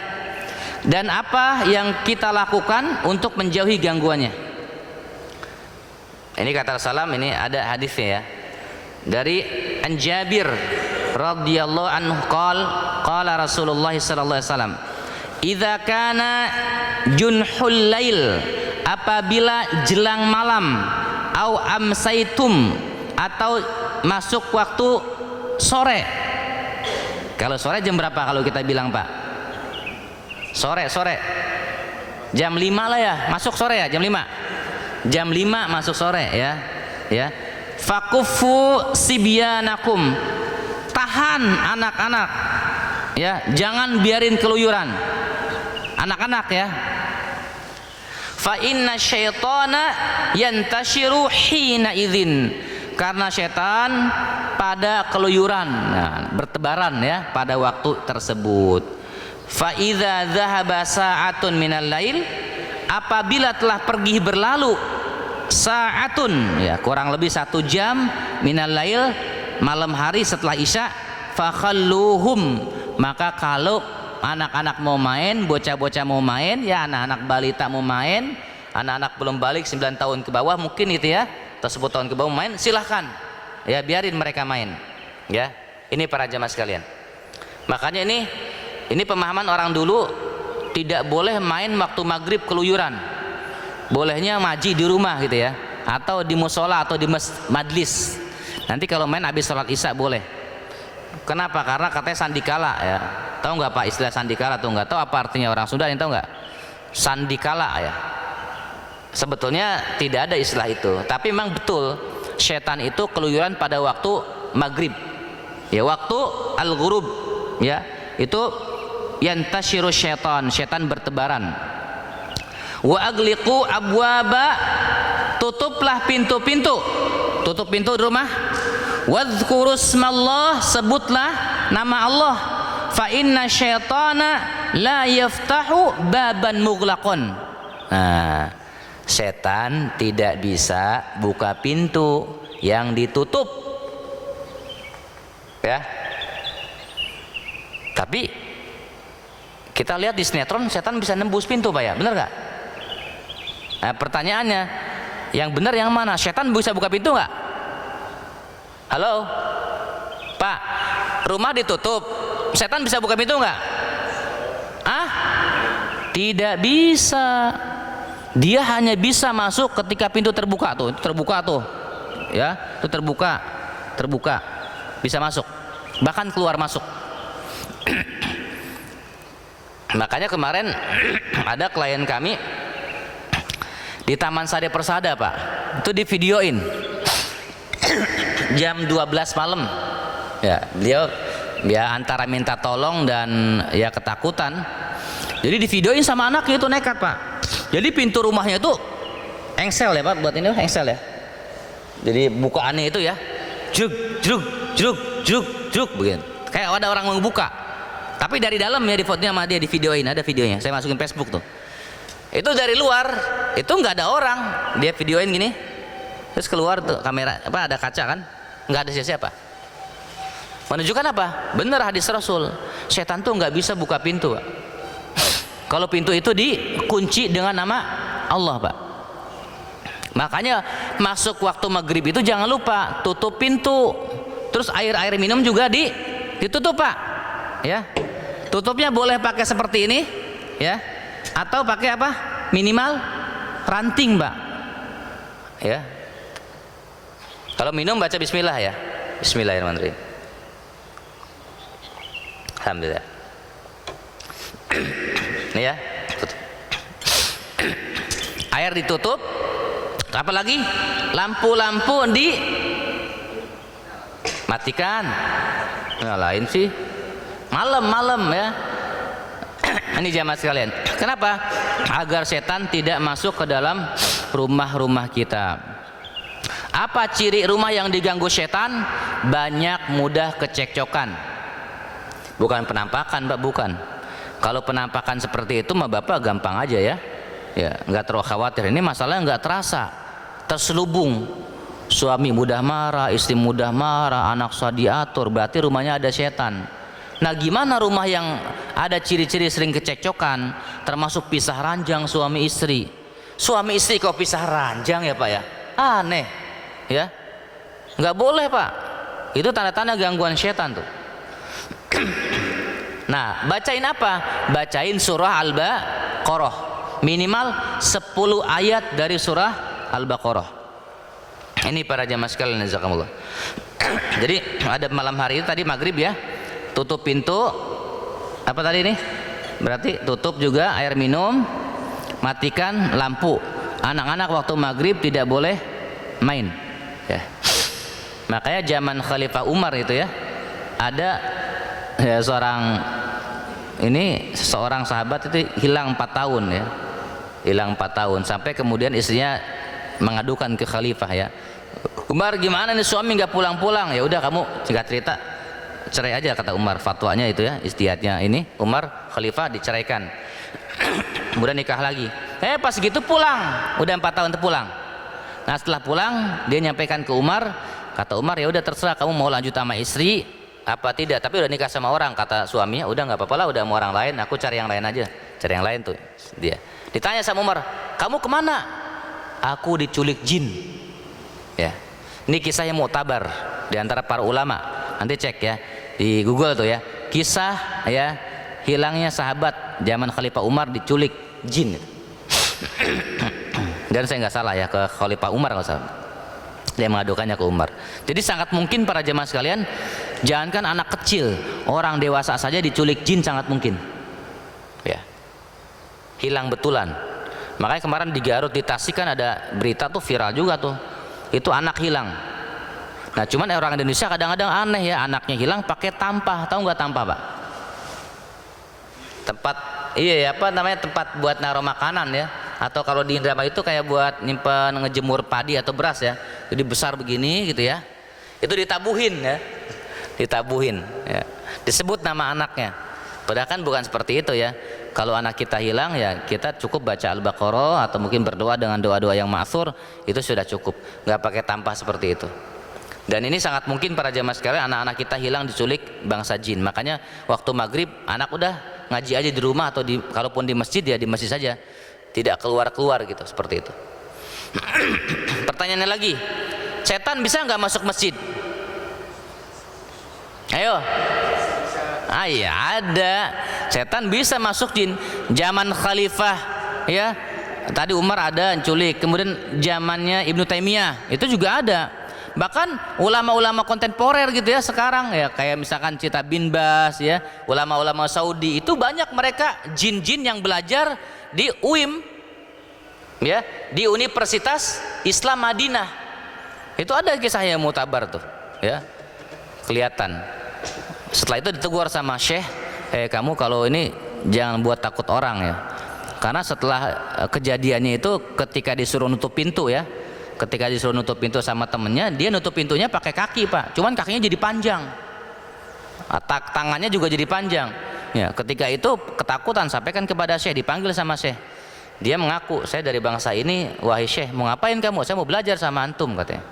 Dan apa yang kita lakukan untuk menjauhi gangguannya? Ini kata Rasulullah, ini ada hadisnya ya. Dari An Jabir radhiyallahu anhu qala Rasulullah sallallahu alaihi wasallam, "Idza kana junhul lail," apabila jelang malam, au amsaitum, atau masuk waktu sore. Kalau sore jam berapa kalau kita bilang, Pak? Sore jam 5 lah ya, masuk sore ya, jam 5 masuk sore ya. Ya, fakufu sibyanakum, tahan anak-anak ya, jangan biarin keluyuran anak-anak ya. Fa inna syaitana yantashiru hina idzin, karena setan pada keluyuran, nah, bertebaran ya pada waktu tersebut. Fa idza dzahaba sa'atun minal lail, apabila telah pergi berlalu sa'atun ya, kurang lebih 1 jam, minal lail, malam hari setelah isya, fakhalluhum, maka kalau anak-anak mau main, bocah-bocah mau main ya, anak-anak balita mau main, anak-anak belum balik 9 tahun ke bawah mungkin itu ya, atau 10 tahun ke bawah main, silahkan ya, biarin mereka main ya. Ini para jamaah sekalian, makanya ini pemahaman orang dulu, tidak boleh main waktu maghrib keluyuran, bolehnya maji di rumah gitu ya, atau di musola atau di majlis. Nanti kalau main habis sholat isya boleh. Kenapa? Karena katanya sandikala ya. Tahu nggak Pak istilah sandikala? Tuh nggak tahu apa artinya orang Sunda, yang tahu nggak? Sandikala ya. Sebetulnya tidak ada istilah itu, tapi memang betul setan itu keluyuran pada waktu maghrib ya, waktu al-ghurub ya, itu yantashiru syaitan, setan bertebaran. Wa agliqu abwaba, tutuplah pintu-pintu, tutup pintu di rumah. Wadhkuru smallah, sebutlah nama Allah. Fa inna syaitana la yaftahu baban mughlaqan. Nah, setan tidak bisa buka pintu yang ditutup ya. Tapi kita lihat di sinetron, setan bisa nembus pintu Pak ya, benar gak? Nah, pertanyaannya, yang benar yang mana? Setan bisa buka pintu nggak? Halo Pak, rumah ditutup, setan bisa buka pintu nggak? Ah, tidak bisa. Dia hanya bisa masuk ketika pintu terbuka tuh, ya, itu terbuka, bisa masuk, bahkan keluar masuk. Makanya kemarin ada klien kami di Taman Sari Persada Pak, itu di videoin jam 12 malam ya, beliau ya antara minta tolong dan ya ketakutan, jadi di videoin sama anaknya itu, nekat Pak. Jadi pintu rumahnya itu engsel ya Pak, buat ini engsel ya, jadi bukaannya itu ya juk begini, kayak ada orang membuka, tapi dari dalam ya, di fotonya sama dia, di videoin, ada videonya, saya masukin Facebook tuh. Itu dari luar, itu nggak ada orang, dia videoin gini, terus keluar tuh kamera apa, ada kaca kan, nggak ada siapa-siapa. Menunjukkan apa? Bener hadis Rasul, setan tuh nggak bisa buka pintu Pak. Kalau pintu itu dikunci dengan nama Allah Pak. Makanya masuk waktu maghrib itu jangan lupa tutup pintu. Terus air minum juga ditutup Pak ya. Tutupnya boleh pakai seperti ini ya, atau pakai apa, minimal ranting Pak ya. Kalau minum baca bismillah ya, bismillahirrahmanirrahim, alhamdulillah. Ini ya, tutup. Air ditutup, apalagi lampu-lampu dimatikan Nah, lain sih malam-malam ya. Ini jamaah sekalian, kenapa? Agar setan tidak masuk ke dalam rumah-rumah kita. Apa ciri rumah yang diganggu setan? Banyak mudah kecekcokan. Bukan penampakan, Mbak, bukan. Kalau penampakan seperti itu mah Bapak gampang aja ya. Ya, nggak terlalu khawatir. Ini masalahnya nggak terasa, terselubung. Suami mudah marah, istri mudah marah, anak susah diatur, berarti rumahnya ada setan. Nah, gimana rumah yang ada ciri-ciri sering kecekcokan, termasuk pisah ranjang suami istri? Suami istri kok pisah ranjang ya Pak ya? Aneh ya, nggak boleh Pak. Itu tanda-tanda gangguan setan tuh. Nah, bacain apa? Bacain surah Al-Baqarah, minimal 10 ayat dari surah Al-Baqarah. Ini para jamaah sekalian, jazakumullah. Jadi ada malam hari itu tadi maghrib ya, tutup pintu, apa tadi nih? Berarti tutup juga air minum, matikan lampu. Anak-anak waktu maghrib tidak boleh main ya. Makanya zaman Khalifah Umar itu ya, ada ya seorang sahabat itu hilang 4 tahun ya, hilang 4 tahun, sampai kemudian istrinya mengadukan ke Khalifah ya, Umar gimana nih suami nggak pulang-pulang? Ya udah kamu singkat cerita cerai aja, kata Umar. Fatwanya itu ya, istihadnya ini Umar Khalifah diceraikan. Kemudian nikah lagi. Pas gitu pulang, udah 4 tahun itu pulang. Nah setelah pulang dia nyampaikan ke Umar, kata Umar ya udah terserah kamu mau lanjut sama istri apa tidak, tapi udah nikah sama orang. Kata suaminya udah nggak apa-apa lah, udah mau orang lain, aku cari yang lain aja, cari yang lain tuh dia. Ditanya sama Umar, kamu kemana? Aku diculik jin ya. Ini kisah yang muktabar di antara para ulama, nanti cek ya di Google tuh ya, kisah ya hilangnya sahabat zaman Khalifah Umar diculik jin. Dan saya nggak salah ya, ke Khalifah Umar nggak salah, dia mengadukannya ke Umar. Jadi sangat mungkin para jemaah sekalian, jangankan anak kecil, orang dewasa saja diculik jin sangat mungkin ya, hilang betulan. Makanya kemarin di Garut, di Tasik kan ada berita tuh viral juga tuh, itu anak hilang. Nah cuman orang Indonesia kadang-kadang aneh ya, anaknya hilang pakai tampah. Tahu nggak tampah Pak? Tempat iya apa namanya, tempat buat naruh makanan ya, atau kalau di Indramayu itu kayak buat nyimpen ngejemur padi atau beras ya, jadi besar begini gitu ya, itu ditabuhin ya, ditabuhin ya, disebut nama anaknya. Padahal kan bukan seperti itu ya. Kalau anak kita hilang ya kita cukup baca Al-Baqarah atau mungkin berdoa dengan doa-doa yang ma'thur, itu sudah cukup, nggak pakai tampah seperti itu. Dan ini sangat mungkin para jamaah sekalian, anak-anak kita hilang diculik bangsa jin. Makanya waktu maghrib anak udah ngaji aja di rumah, atau kalaupun di masjid ya di masjid saja, tidak keluar-keluar gitu, seperti itu. Pertanyaannya lagi, setan bisa nggak masuk masjid? Ayo. Iya ada, setan bisa masuk jin. Zaman Khalifah ya, tadi Umar ada culik, kemudian zamannya Ibnu Taimiyah itu juga ada. Bahkan ulama-ulama kontemporer gitu ya sekarang ya, kayak misalkan Cita bin Bas ya, ulama-ulama Saudi itu banyak mereka jin-jin yang belajar di UIM ya, di Universitas Islam Madinah. Itu ada kisah yang mutabar tuh ya, kelihatan. Setelah itu ditegur sama Syekh, kamu kalau ini jangan buat takut orang ya, karena setelah kejadiannya itu ketika disuruh nutup pintu ya, ketika disuruh nutup pintu sama temennya, dia nutup pintunya pakai kaki Pak, cuman kakinya jadi panjang, tangannya juga jadi panjang ya. Ketika itu ketakutan, sampaikan kepada Syekh, dipanggil sama Syekh, dia mengaku, saya dari bangsa ini. Wahai Syekh, mau ngapain kamu? Saya mau belajar sama antum, katanya.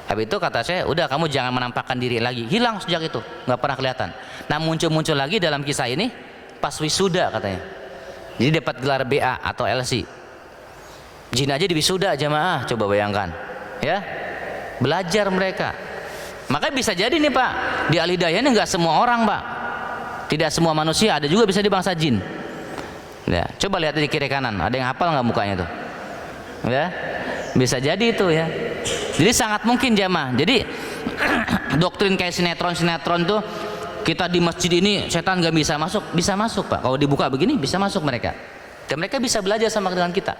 Habis itu kata saya, udah kamu jangan menampakkan diri lagi. Hilang sejak itu, nggak pernah kelihatan. Nah muncul lagi dalam kisah ini pas wisuda katanya. Jadi dapat gelar BA atau LC. Jin aja di wisuda jamaah, coba bayangkan ya, belajar mereka. Makanya bisa jadi nih Pak, di Al-Hidayah ini nggak semua orang Pak, tidak semua manusia, ada juga bisa di bangsa jin ya. Coba lihat di kiri kanan, ada yang hafal nggak mukanya tuh ya, bisa jadi itu ya. Jadi sangat mungkin jamaah. Jadi doktrin kayak sinetron tuh, kita di masjid ini setan nggak bisa masuk, bisa masuk Pak. Kalau dibuka begini bisa masuk mereka, dan mereka bisa belajar sama dengan kita,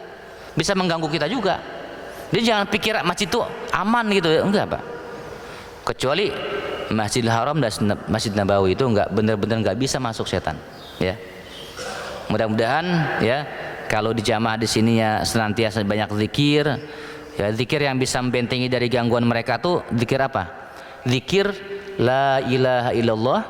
bisa mengganggu kita juga. Jadi jangan pikir masjid itu aman gitu ya, enggak Pak. Kecuali Masjidil Haram dan Masjid Nabawi itu nggak benar-benar nggak bisa masuk setan, ya. Mudah-mudahan ya kalau di jamaah di sini ya senantiasa banyak zikir, ya zikir yang bisa membentengi dari gangguan mereka tuh zikir apa? Zikir la ilaha illallah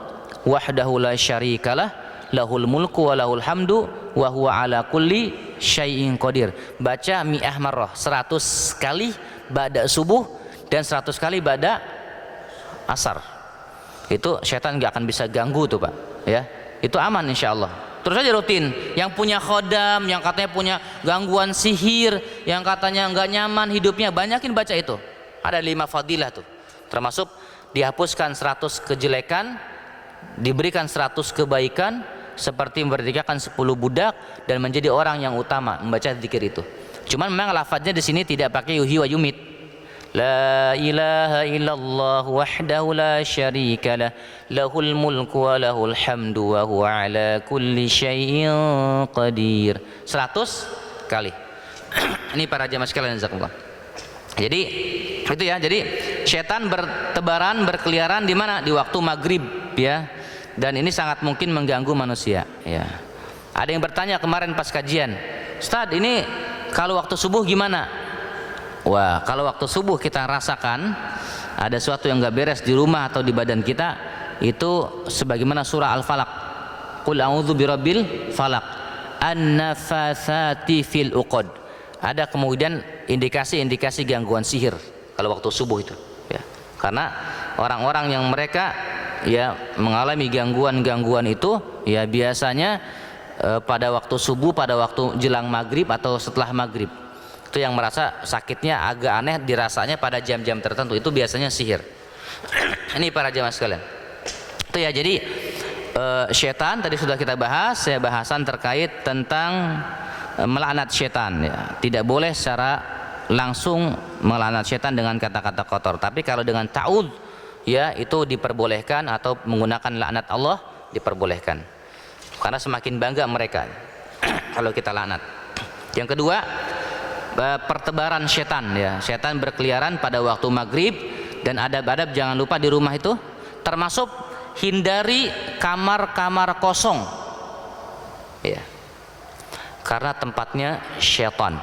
wahdahu la syarikalah lahul mulku wa lahul hamdu wa huwa ala kulli syai'in qadir. Baca mi'ah marrah 100 kali ba'da subuh dan 100 kali ba'da asar. Itu syaitan nggak akan bisa ganggu tuh Pak, ya. Itu aman insyaallah. Terus aja rutin. Yang punya khodam, yang katanya punya gangguan sihir, yang katanya nggak nyaman hidupnya, banyakin baca itu. Ada 5 fadilah tuh. Termasuk dihapuskan 100 kejelekan, diberikan 100 kebaikan, seperti memerdekakan 10 budak dan menjadi orang yang utama membaca zikir itu. Cuman memang lafadznya di sini tidak pakai yuhyi wa yumit. La ilaha illallah wahdahu la syarikalah lahul mulku wa lahul hamdu wa huwa ala kulli syai'in qadir. 100 kali. Ini para jamaah sekalian jazakumullah. Jadi itu ya. Jadi setan bertebaran berkeliaran di mana? Di waktu maghrib ya. Dan ini sangat mungkin mengganggu manusia ya. Ada yang bertanya kemarin pas kajian, Ustaz ini kalau waktu subuh gimana? Wah, kalau waktu subuh kita rasakan ada sesuatu yang nggak beres di rumah atau di badan kita, itu sebagaimana surah Al-Falaq, Qul a'udzu birabbil falaq, an-nafatsati fil uqad. Ada kemudian indikasi-indikasi gangguan sihir kalau waktu subuh itu ya. Karena orang-orang yang mereka ya mengalami gangguan-gangguan itu ya biasanya pada waktu subuh, pada waktu jelang maghrib atau setelah maghrib. Itu yang merasa sakitnya agak aneh dirasanya pada jam-jam tertentu, itu biasanya sihir. Ini para jamaah sekalian. Itu ya, jadi syaitan tadi sudah kita bahas, ya bahasan terkait tentang melaknat syaitan ya. Tidak boleh secara langsung melaknat syaitan dengan kata-kata kotor, tapi kalau dengan ta'ud ya itu diperbolehkan, atau menggunakan laknat Allah diperbolehkan. Karena semakin bangga mereka kalau kita laknat. Yang kedua, pertebaran setan ya. Setan berkeliaran pada waktu maghrib, dan adab-adab jangan lupa di rumah itu termasuk hindari kamar-kamar kosong ya, karena tempatnya setan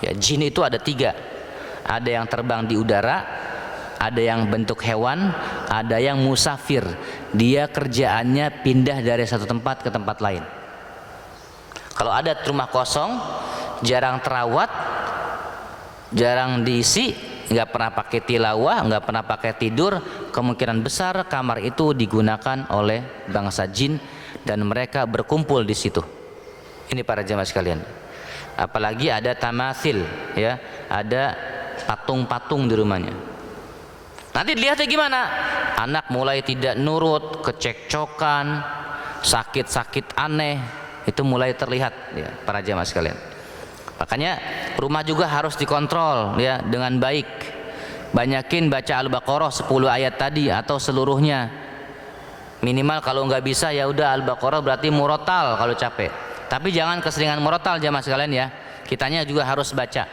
ya. Jin itu ada 3, ada yang terbang di udara, ada yang bentuk hewan, ada yang musafir, dia kerjaannya pindah dari satu tempat ke tempat lain. Kalau ada rumah kosong jarang terawat, jarang diisi, nggak pernah pakai tilawah, nggak pernah pakai tidur, kemungkinan besar kamar itu digunakan oleh bangsa jin dan mereka berkumpul di situ. Ini para jamaah sekalian. Apalagi ada tamasil ya, ada patung-patung di rumahnya. Nanti dilihatnya gimana? Anak mulai tidak nurut, kecekcokan, sakit-sakit aneh, itu mulai terlihat ya para jamaah sekalian. Makanya rumah juga harus dikontrol ya dengan baik. Banyakin baca Al-Baqarah 10 ayat tadi atau seluruhnya. Minimal kalau nggak bisa ya udah Al-Baqarah berarti murotal kalau capek. Tapi jangan keseringan murotal jamaah sekalian ya. Kitanya juga harus baca.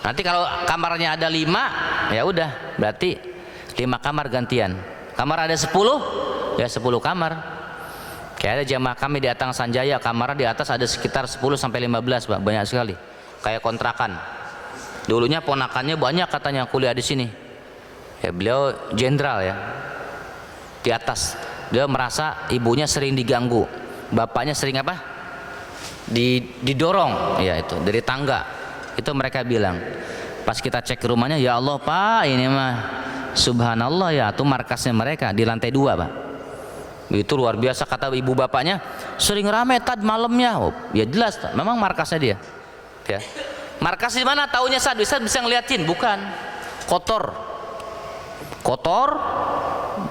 Nanti kalau kamarnya ada 5 ya udah berarti 5 kamar gantian. Kamar ada 10 ya 10 kamar. Kayak ada jamaah kami di Atang Sanjaya, kamar di atas ada sekitar 10 sampai 15 Pak, banyak sekali. Kayak kontrakan. Dulunya ponakannya banyak katanya kuliah di sini. Ya beliau jenderal ya. Di atas. Dia merasa ibunya sering diganggu. Bapaknya sering apa? Didorong ya itu dari tangga. Itu mereka bilang. Pas kita cek ke rumahnya, ya Allah Pak, ini mah subhanallah ya, itu markasnya mereka di lantai 2 Pak. Itu luar biasa, kata ibu bapaknya, sering rame tad malamnya. Oh, ya jelas, memang markasnya dia. Ya. Markas di mana? Taunya saat bisa ngeliatin, bukan. Kotor,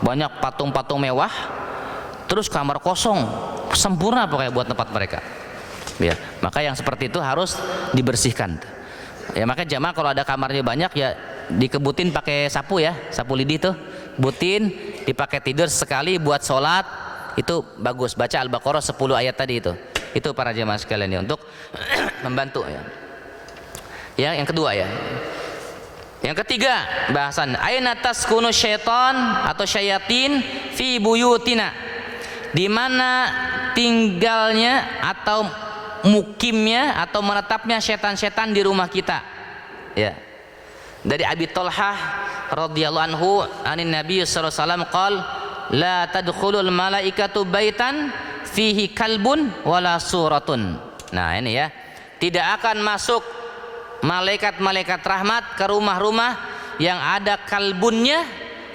banyak patung-patung mewah, terus kamar kosong, sempurna pokoknya buat tempat mereka. Ya, maka yang seperti itu harus dibersihkan. Ya maka jamaah kalau ada kamarnya banyak ya dikebutin pakai sapu ya, sapu lidi tuh, butin, dipakai tidur sekali buat sholat, itu bagus. Baca Al-Baqarah 10 ayat tadi itu para jamaah sekalian ya, untuk membantu ya. Ya yang kedua ya, Yang ketiga bahasan aina taskunu syaitan atau syayatin fi buyutina, di mana tinggalnya atau mukimnya atau menetapnya setan-setan di rumah kita. Ya. Dari Abi Thalhah radhiyallahu anhu anin Nabi sallallahu alaihi wasallam qala la tadkhulul malaikatu baitan fihi kalbun wala suratun. Nah, ini ya. Tidak akan masuk malaikat-malaikat rahmat ke rumah-rumah yang ada kalbunnya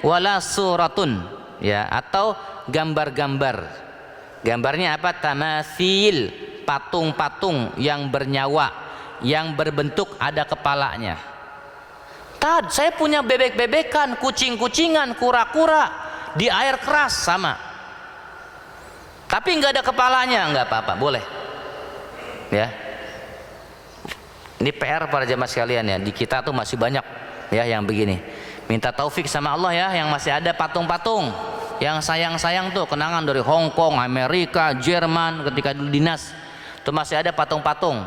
wala suratun, ya, atau gambar-gambar. Gambarnya apa? Tamathil, patung-patung yang bernyawa, yang berbentuk ada kepalanya. Tad, saya punya bebek-bebekan, kucing-kucingan, kura-kura di air keras sama. Tapi nggak ada kepalanya, nggak apa-apa, boleh. Ya. Ini PR para jemaah sekalian ya, di kita tuh masih banyak ya yang begini. Minta taufik sama Allah ya, yang masih ada patung-patung yang sayang-sayang tuh, kenangan dari Hong Kong, Amerika, Jerman ketika dulu dinas tuh masih ada patung-patung.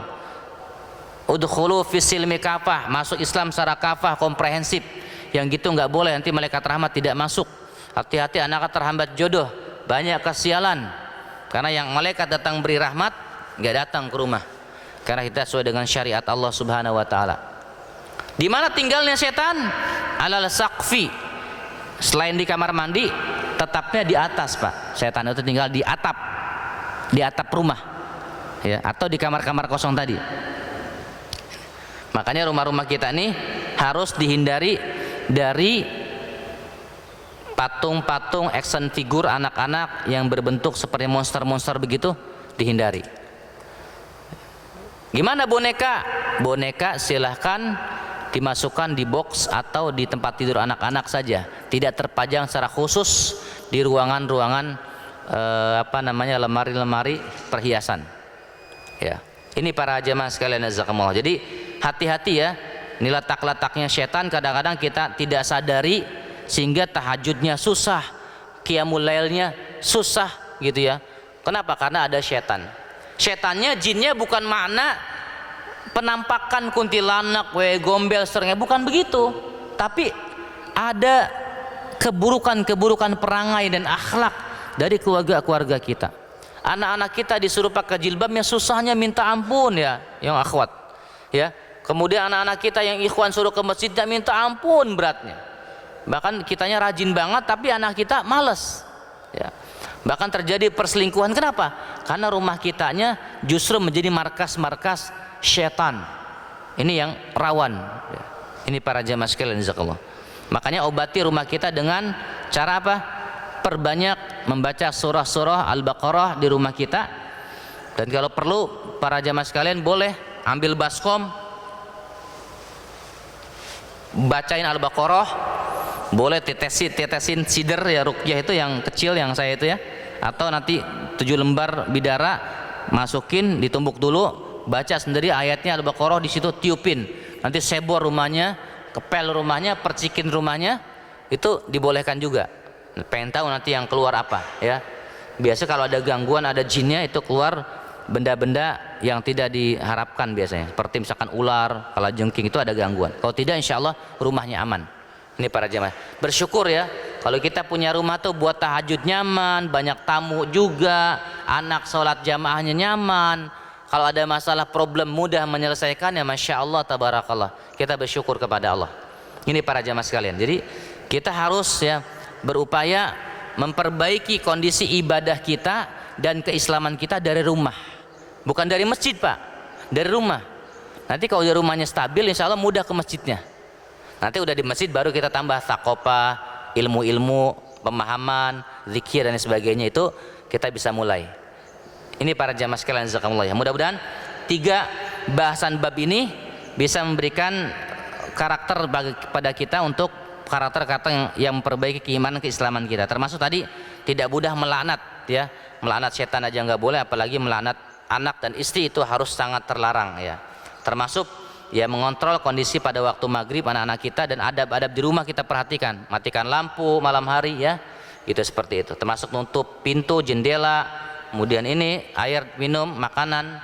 Udkhulu fisilmi kafah, masuk Islam secara kafah komprehensif. Yang gitu nggak boleh, nanti malaikat rahmat tidak masuk. Hati-hati anak terhambat jodoh, banyak kesialan. Karena yang malaikat datang beri rahmat nggak datang ke rumah. Karena kita sesuai dengan syariat Allah Subhanahu wa taala. Di mana tinggalnya setan? Alal saqfi. Selain di kamar mandi, tetapnya di atas, Pak. Setan itu tinggal di atap rumah. Ya, atau di kamar-kamar kosong tadi. Makanya rumah-rumah kita ini harus dihindari dari patung-patung action figure anak-anak yang berbentuk seperti monster-monster begitu, dihindari. Gimana boneka? Boneka silahkan dimasukkan di box atau di tempat tidur anak-anak saja, tidak terpajang secara khusus di ruangan-ruangan lemari-lemari perhiasan. Ya, ini para jemaah sekalian jazakumullah. Jadi hati-hati ya, ini letak-letaknya setan kadang-kadang kita tidak sadari sehingga tahajudnya susah, qiyamul lailnya susah gitu ya. Kenapa? Karena ada setan. Setannya, jinnya bukan makna penampakan kuntilanak, gombel, serengnya, bukan begitu. Tapi ada keburukan-keburukan perangai dan akhlak dari keluarga-keluarga kita. Anak-anak kita disuruh pakai jilbabnya susahnya minta ampun ya, yang akhwat. Ya. Kemudian anak-anak kita yang ikhwan suruh ke masjidnya minta ampun beratnya. Bahkan kitanya rajin banget tapi anak kita males. Ya. Bahkan terjadi perselingkuhan. Kenapa? Karena rumah kitanya justru menjadi markas-markas syaitan. Ini yang rawan. Ini para jamaah sekalian jazakallah. Makanya obati rumah kita dengan cara apa? Perbanyak membaca surah-surah Al-Baqarah di rumah kita. Dan kalau perlu para jamaah sekalian boleh ambil baskom, bacain Al-Baqarah. Boleh tetesin sider ya, ruqyah itu yang kecil yang saya itu ya, atau nanti 7 lembar bidara masukin, ditumbuk dulu, baca sendiri ayatnya Al-Baqarah, di situ tiupin, nanti sebor rumahnya, kepel rumahnya, percikin rumahnya, itu dibolehkan juga. Pengen tahu nanti yang keluar apa ya. Biasa kalau ada gangguan, ada jinnya, itu keluar benda-benda yang tidak diharapkan biasanya, seperti misalkan ular, kalajengking, itu ada gangguan. Kalau tidak insya Allah rumahnya aman. Ini para jemaah, bersyukur ya kalau kita punya rumah tuh buat tahajud nyaman, banyak tamu juga, anak sholat jamaahnya nyaman. Kalau ada masalah problem mudah menyelesaikannya, masya Allah tabarakallah, kita bersyukur kepada Allah. Ini para jemaah sekalian, jadi kita harus ya berupaya memperbaiki kondisi ibadah kita dan keislaman kita dari rumah, bukan dari masjid Pak, dari rumah. Nanti kalau di rumahnya stabil, insya Allah mudah ke masjidnya. Nanti udah di masjid baru kita tambah thaqafah, ilmu-ilmu, pemahaman, zikir dan sebagainya, itu kita bisa mulai. Ini para jamaah sekalian jazakumullah ya. Mudah-mudahan 3 bahasan bab ini bisa memberikan karakter pada kita untuk karakter-karakter yang memperbaiki keimanan keislaman kita. Termasuk tadi tidak mudah melaknat ya. Melaknat setan aja nggak boleh, apalagi melaknat anak dan istri, itu harus sangat terlarang ya. Termasuk ya mengontrol kondisi pada waktu maghrib anak-anak kita, dan adab-adab di rumah kita perhatikan, matikan lampu malam hari ya, itu seperti itu. Termasuk nutup pintu, jendela, kemudian ini air minum, makanan,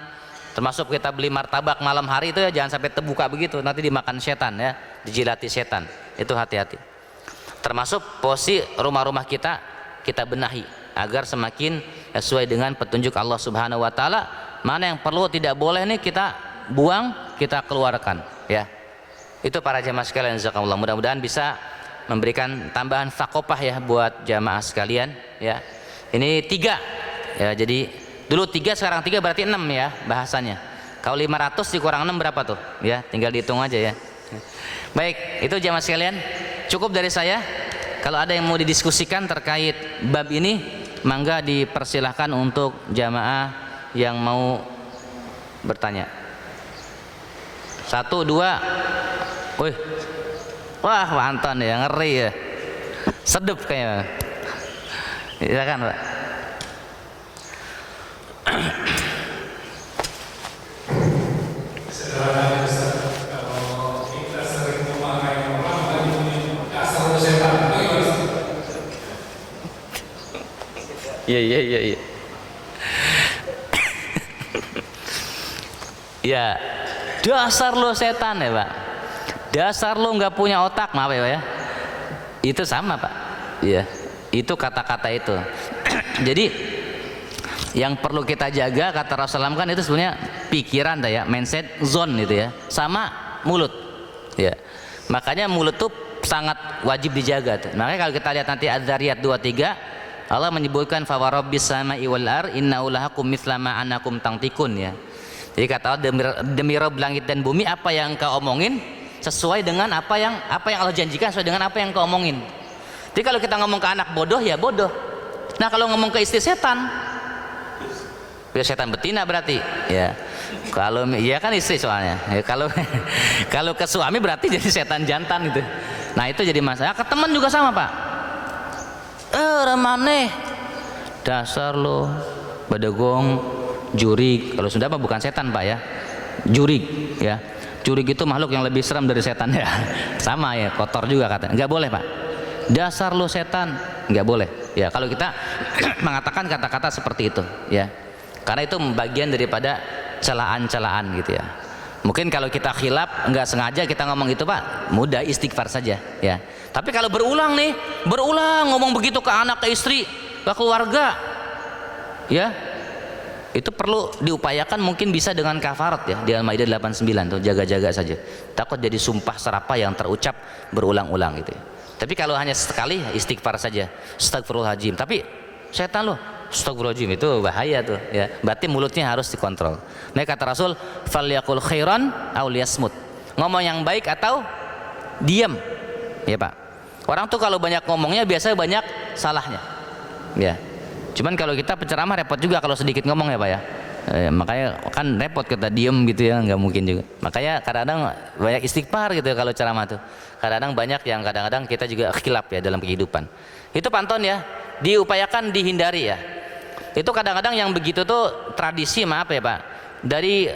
Termasuk kita beli martabak malam hari itu ya jangan sampai terbuka begitu, nanti dimakan setan ya, dijilati setan. Itu hati-hati. Termasuk posisi rumah-rumah kita benahi agar semakin sesuai dengan petunjuk Allah Subhanahu wa taala. Mana yang perlu tidak boleh nih kita buang, kita keluarkan ya. Itu para jamaah sekalian, jazakumullah. Mudah-mudahan bisa memberikan tambahan fakopah ya buat jamaah sekalian ya. Ini 3 ya, jadi dulu 3 sekarang 3 berarti 6 ya bahasanya. Kalau 500 dikurang 6 berapa tuh ya, tinggal dihitung aja ya. Baik, itu jamaah sekalian, cukup dari saya. Kalau ada yang mau didiskusikan terkait bab ini, mangga dipersilahkan untuk jamaah yang mau bertanya. 1, 2. Wih, wah Pak Anton ya, ngeri ya, sedep kayaknya. Silakan Pak. Iya. Ya, dasar lo setan ya Pak. Dasar lo nggak punya otak, maaf ya Pak ya. Itu sama Pak. Iya, itu kata-kata itu. Jadi yang perlu kita jaga kata Rasulullah kan itu sebenarnya pikiran ya, mindset, zone itu ya. Sama mulut. Ya. Makanya mulut tuh sangat wajib dijaga tuh. Makanya kalau kita lihat nanti Az-Zariyat 23, Allah menyebutkan fa warabbis samai wal ar innahu lahakum mithla ma anakum tangtikun ya. Jadi kata Allah, demi Rabb langit dan bumi, apa yang engkau omongin sesuai dengan apa yang Allah janjikan, sesuai dengan apa yang engkau omongin. Jadi kalau kita ngomong ke anak bodoh ya bodoh. Nah kalau ngomong ke istri setan, ya setan betina berarti ya. Kalau ya kan istri soalnya ya, kalau ke suami berarti jadi setan jantan itu. Nah itu jadi masalah. Ke teman juga sama Pak. Ramane dasar lo badagong jurig. Kalau Sunda apa bukan setan Pak ya, jurig ya. Jurig itu makhluk yang lebih seram dari setan ya. Sama ya, kotor juga katanya. Nggak boleh Pak, dasar lo setan, nggak boleh ya. Kalau kita mengatakan kata-kata seperti itu ya, karena itu bagian daripada celaan-celaan gitu ya. Mungkin kalau kita khilaf nggak sengaja kita ngomong itu Pak, mudah istighfar saja ya. Tapi kalau berulang ngomong begitu ke anak, ke istri, ke keluarga ya, itu perlu diupayakan, mungkin bisa dengan kafarat ya, di Al-Maidah 89 tuh, jaga-jaga saja, takut jadi sumpah serapah yang terucap berulang-ulang gitu ya. Tapi kalau hanya sekali istighfar saja, astagfirullahaladzim. Tapi setan loh, astagfirullahaladzim, itu bahaya tuh ya, berarti mulutnya harus dikontrol. Nah kata Rasul, falyaqul khairan aw liyasmut, ngomong yang baik atau diam ya Pak. Orang tuh kalau banyak ngomongnya biasanya banyak salahnya ya. Cuman kalau kita penceramah repot juga kalau sedikit ngomong ya Pak ya. Makanya kan repot kita diem gitu ya, nggak mungkin juga. Makanya kadang-kadang banyak istighfar gitu ya kalau ceramah tuh. Kadang-kadang banyak yang kadang-kadang kita juga khilaf ya dalam kehidupan. Itu pantun ya, diupayakan dihindari ya. Itu kadang-kadang yang begitu tuh tradisi, maaf ya Pak, dari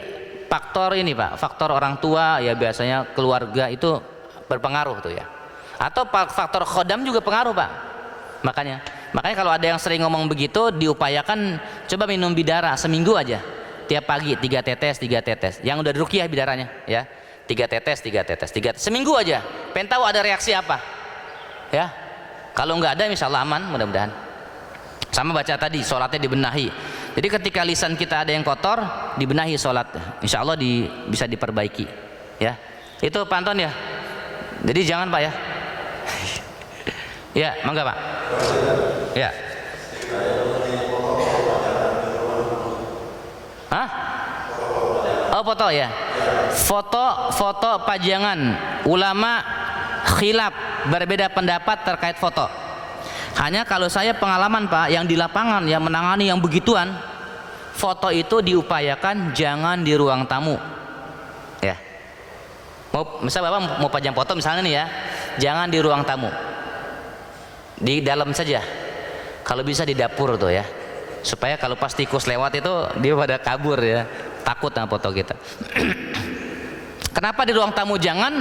faktor ini Pak, faktor orang tua ya, biasanya keluarga itu berpengaruh tuh ya. Atau faktor khodam juga pengaruh Pak. Makanya kalau ada yang sering ngomong begitu, diupayakan coba minum bidara seminggu aja, tiap pagi 3 tetes. Yang udah diruqyah bidaranya ya, 3 tetes seminggu aja. Pengen tahu ada reaksi apa ya. Kalau nggak ada insyaallah aman, mudah-mudahan. Sama baca tadi, sholatnya dibenahi. Jadi ketika lisan kita ada yang kotor, dibenahi sholat, insyaallah bisa diperbaiki ya. Itu pantun ya. Jadi jangan Pak ya. Ya, mangga Pak. Ya. Hah? Oh foto ya. Foto pajangan. Ulama khilaf, berbeda pendapat terkait foto. Hanya kalau saya pengalaman Pak, yang di lapangan yang menangani yang begituan, foto itu diupayakan jangan di ruang tamu. Ya. Misalnya Bapak mau pajang foto misalnya nih ya, jangan di ruang tamu. Di dalam saja, kalau bisa di dapur tuh ya, supaya kalau pas tikus lewat itu dia pada kabur ya, takut sama foto kita. Kenapa di ruang tamu jangan?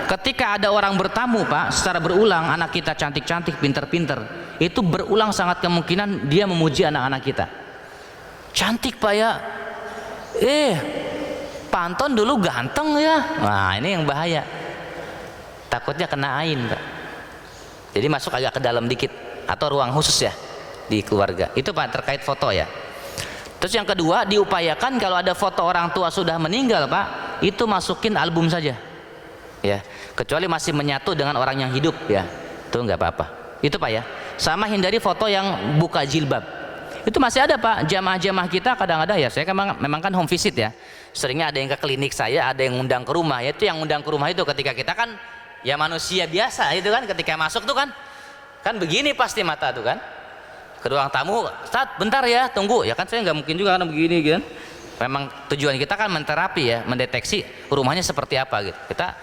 Ketika ada orang bertamu Pak, secara berulang, anak kita cantik-cantik, pinter-pinter, itu berulang sangat kemungkinan dia memuji anak-anak kita. Cantik Pak ya, Pak Anton dulu ganteng ya. Nah ini yang bahaya, takutnya kena ain Pak. Jadi masuk agak ke dalam dikit, atau ruang khusus ya di keluarga. Itu Pak terkait foto ya. Terus yang kedua, diupayakan kalau ada foto orang tua sudah meninggal Pak, itu masukin album saja ya, kecuali masih menyatu dengan orang yang hidup ya, itu nggak apa-apa itu Pak ya. Sama hindari foto yang buka jilbab, itu masih ada Pak. Jamaah-jamaah kita kadang-kadang ya, saya memang kan home visit ya, seringnya ada yang ke klinik saya, ada yang ngundang ke rumah ya. Itu yang ngundang ke rumah itu ketika kita kan ya manusia biasa itu kan, ketika masuk tuh kan begini pasti mata tuh kan ke ruang tamu, Ustaz bentar ya tunggu ya kan, saya nggak mungkin juga kan begini kan. Memang tujuan kita kan menterapi ya, mendeteksi rumahnya seperti apa gitu. Kita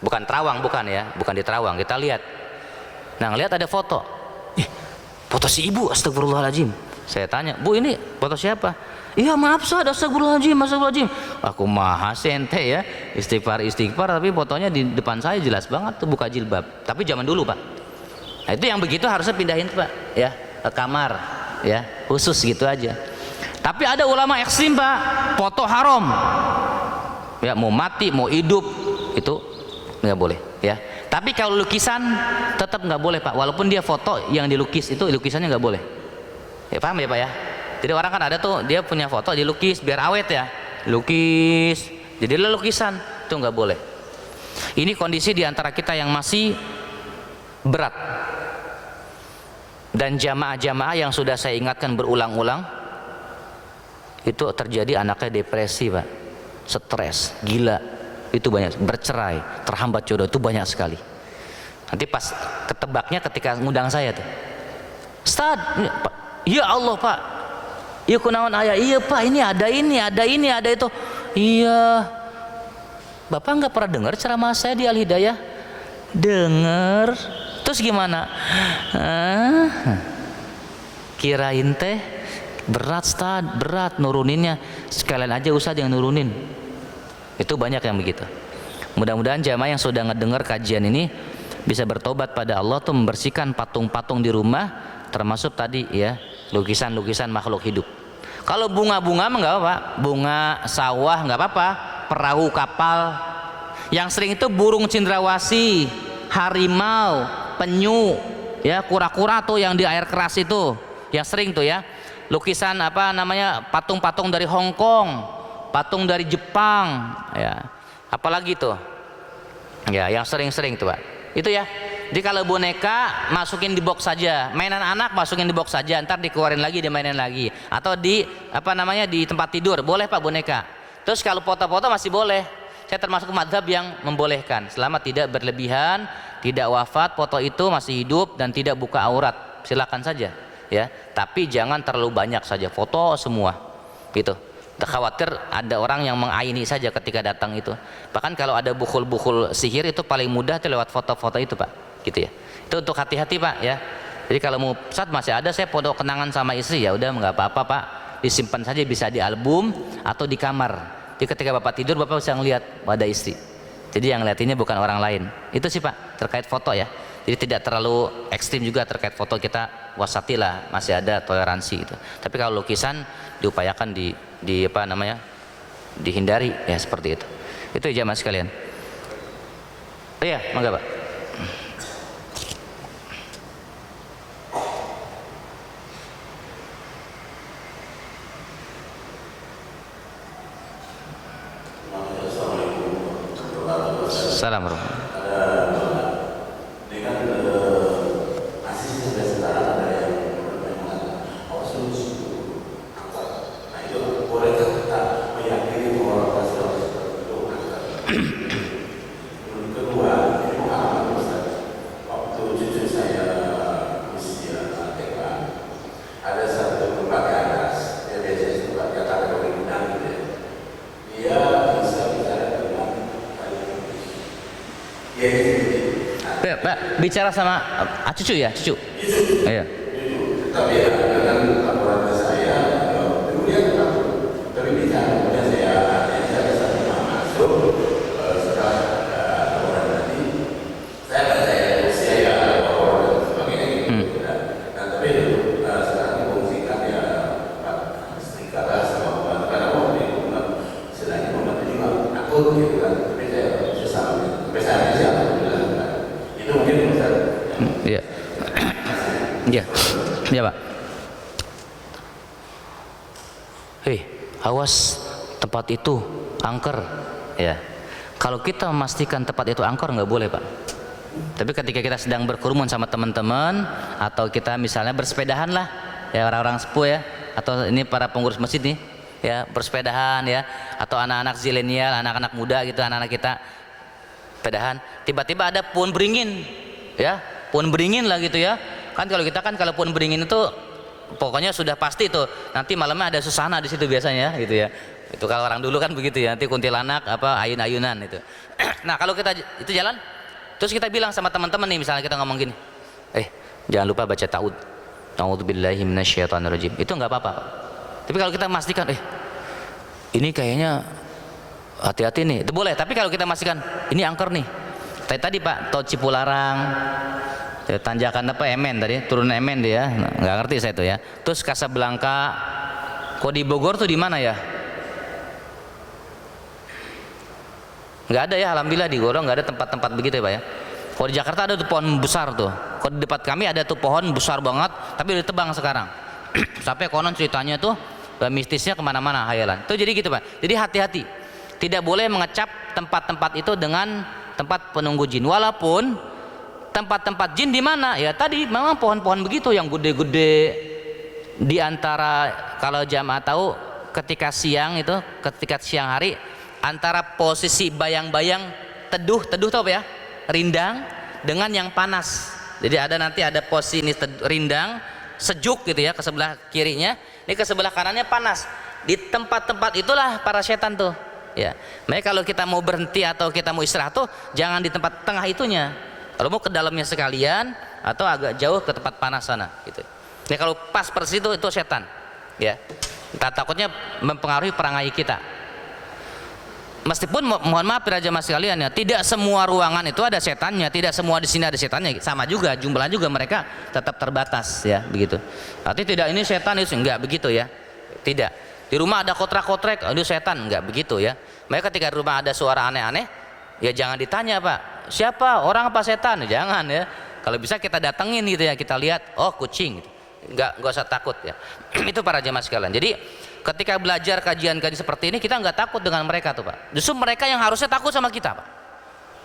bukan terawang, bukan ya, bukan di terawang, kita lihat. Nah ngelihat ada foto, foto si ibu, astagfirullahaladzim. Saya tanya, Bu ini foto siapa? Iya maaf Ustaz, astagfirullahaladzim, astagfirullahaladzim. Aku maha sente ya, istighfar tapi fotonya di depan saya jelas banget tuh buka jilbab. Tapi zaman dulu Pak. Nah itu yang begitu harusnya pindahin Pak ya, ke kamar ya, khusus gitu aja. Tapi ada ulama ekstrim Pak, foto haram ya, mau mati mau hidup itu nggak boleh ya. Tapi kalau lukisan tetap nggak boleh Pak, walaupun dia foto yang dilukis itu lukisannya nggak boleh ya, paham ya Pak ya. Jadi orang kan ada tuh dia punya foto dilukis biar awet ya, lukis jadilah lukisan, itu nggak boleh. Ini kondisi diantara kita yang masih berat, dan jamaah-jamaah yang sudah saya ingatkan berulang-ulang itu terjadi anaknya depresi Pak, stres, gila, itu banyak, bercerai, terhambat jodoh, itu banyak sekali. Nanti pas ketebaknya ketika ngundang saya tuh, Ustaz, ya Allah Pak, iya kunaon ayah, iya Pak ini ada itu, iya Bapak nggak pernah dengar ceramah saya di Al Hidayah? Dengar. Terus gimana? Kirain teh berat Ustaz, berat nuruninnya, sekalian aja Ustaz yang nurunin. Itu banyak yang begitu. Mudah-mudahan jamaah yang sudah ngedengar kajian ini bisa bertobat pada Allah tuh, membersihkan patung-patung di rumah, termasuk tadi ya lukisan-lukisan makhluk hidup. Kalau bunga-bunga mah nggak apa-apa, bunga sawah nggak apa-apa, perahu kapal. Yang sering itu burung cendrawasih, harimau, penyu, ya kura-kura tuh yang di air keras itu, yang sering tuh ya. Lukisan apa namanya, patung-patung dari Hong Kong, patung dari Jepang, ya. Apalagi tuh, ya yang sering-sering tuh Pak. Itu ya. Jadi kalau boneka masukin di box saja, mainan anak masukin di box saja, ntar dikeluarin lagi, dimainin lagi, atau di apa namanya di tempat tidur boleh Pak boneka. Terus kalau foto-foto masih boleh. Saya termasuk mazhab yang membolehkan selama tidak berlebihan, tidak wafat, foto itu masih hidup dan tidak buka aurat, silakan saja ya. Tapi jangan terlalu banyak saja foto semua gitu. Khawatir ada orang yang mengaini saja ketika datang itu. Bahkan kalau ada bukhul-bukhul sihir itu paling mudah tuh lewat foto-foto itu Pak, gitu ya. Itu untuk hati-hati Pak ya. Jadi kalau mau saat masih ada saya foto kenangan sama istri, ya udah nggak apa-apa Pak, disimpan saja, bisa di album atau di kamar. Jadi ketika Bapak tidur Bapak bisa ngelihat pada istri. Jadi yang lihat ini bukan orang lain. Itu sih Pak terkait foto ya. Jadi tidak terlalu ekstrim juga terkait foto, kita wasati lah, masih ada toleransi itu. Tapi kalau lukisan diupayakan di apa namanya, dihindari ya, seperti itu. Itu jamaah sekalian. Iya, mangga Pak. Assalamualaikum. Pak, bicara sama cucu ya, cucu. Iya. Tapi ya dengan laporan saya, kemudian tapi bicara, kemudian saya masuk setelah laporan tadi, saya laporan dan sebagainya gitu. Dan tapi sekarang difungsikan ya Pak Istri kata sama karena waktu itu gitu kan, tapi saya salah gitu. Tapi saya sih alhamdulillah enggak. Itu mungkin Ustaz. Iya. Iya. Iya, Pak. Hei, awas tempat itu angker, ya. Kalau kita memastikan tempat itu angker nggak boleh, Pak. Tapi ketika kita sedang berkerumun sama teman-teman atau kita misalnya bersepedahan lah, ya orang-orang sepuh ya, atau ini para pengurus masjid nih, ya bersepedahan ya, atau anak-anak zilenial, anak-anak muda gitu, anak-anak kita sepedahan, tiba-tiba ada pohon beringin, ya, pohon beringin lah gitu ya. Kan kalau kita kan kalau pohon beringin itu pokoknya sudah pasti tuh nanti malamnya ada susana di situ biasanya gitu ya. Itu kalau orang dulu kan begitu ya, nanti kuntilanak apa ayun-ayunan itu. Nah kalau kita itu jalan terus kita bilang sama teman-teman nih, misalnya kita ngomong gini, jangan lupa baca ta'ud, a'udzubillahi minasyaitonirrajim, itu nggak apa-apa. Tapi kalau kita memastikan ini kayaknya hati-hati nih, itu boleh. Tapi kalau kita memastikan ini angker nih, tadi Pak tol Cipularang ya, tanjakan apa Emen tadi, turun Emen dia, nggak ngerti saya itu ya. Terus Kasablanka, kok di Bogor tuh di mana ya? Nggak ada ya, alhamdulillah di Bogor nggak ada tempat-tempat begitu ya Pak ya. Kalau di Jakarta ada tuh pohon besar tuh. Kalau di depat kami ada tuh pohon besar banget, tapi udah ditebang sekarang. Sampai konon ceritanya tuh mistisnya kemana-mana hayalan. Tuh jadi gitu Pak. Jadi hati-hati, tidak boleh mengecap tempat-tempat itu dengan tempat penunggu jin. Walaupun tempat-tempat jin di mana ya, tadi memang pohon-pohon begitu yang gede-gede. Di antara kalau jamaah tahu ketika siang itu, ketika siang hari antara posisi bayang-bayang teduh tau apa ya, rindang dengan yang panas. Jadi ada nanti ada posisi rindang sejuk gitu ya ke sebelah kirinya, ini ke sebelah kanannya panas. Di tempat-tempat itulah para setan tuh ya. Makanya kalau kita mau berhenti atau kita mau istirahat tuh jangan di tempat tengah itunya, kalau mau ke dalamnya sekalian atau agak jauh ke tempat panas sana gitu. Nah kalau pas persis itu setan ya. Kita takutnya mempengaruhi perangai kita. Meskipun mohon maaf para jamaah sekalian ya, tidak semua ruangan itu ada setannya, tidak semua di sini ada setannya, sama juga jumlahnya juga mereka tetap terbatas ya begitu. Artinya tidak ini setan itu enggak begitu ya. Tidak. Di rumah ada kotrek-kotrek, itu setan, enggak begitu ya. Makanya ketika di rumah ada suara aneh-aneh, ya jangan ditanya Pak, siapa orang apa setan? Jangan ya. Kalau bisa kita datengin gitu ya, kita lihat, oh kucing. Enggak usah takut ya. Itu para jamaah sekalian. Jadi ketika belajar kajian-kajian seperti ini kita nggak takut dengan mereka tuh Pak. Justru mereka yang harusnya takut sama kita Pak.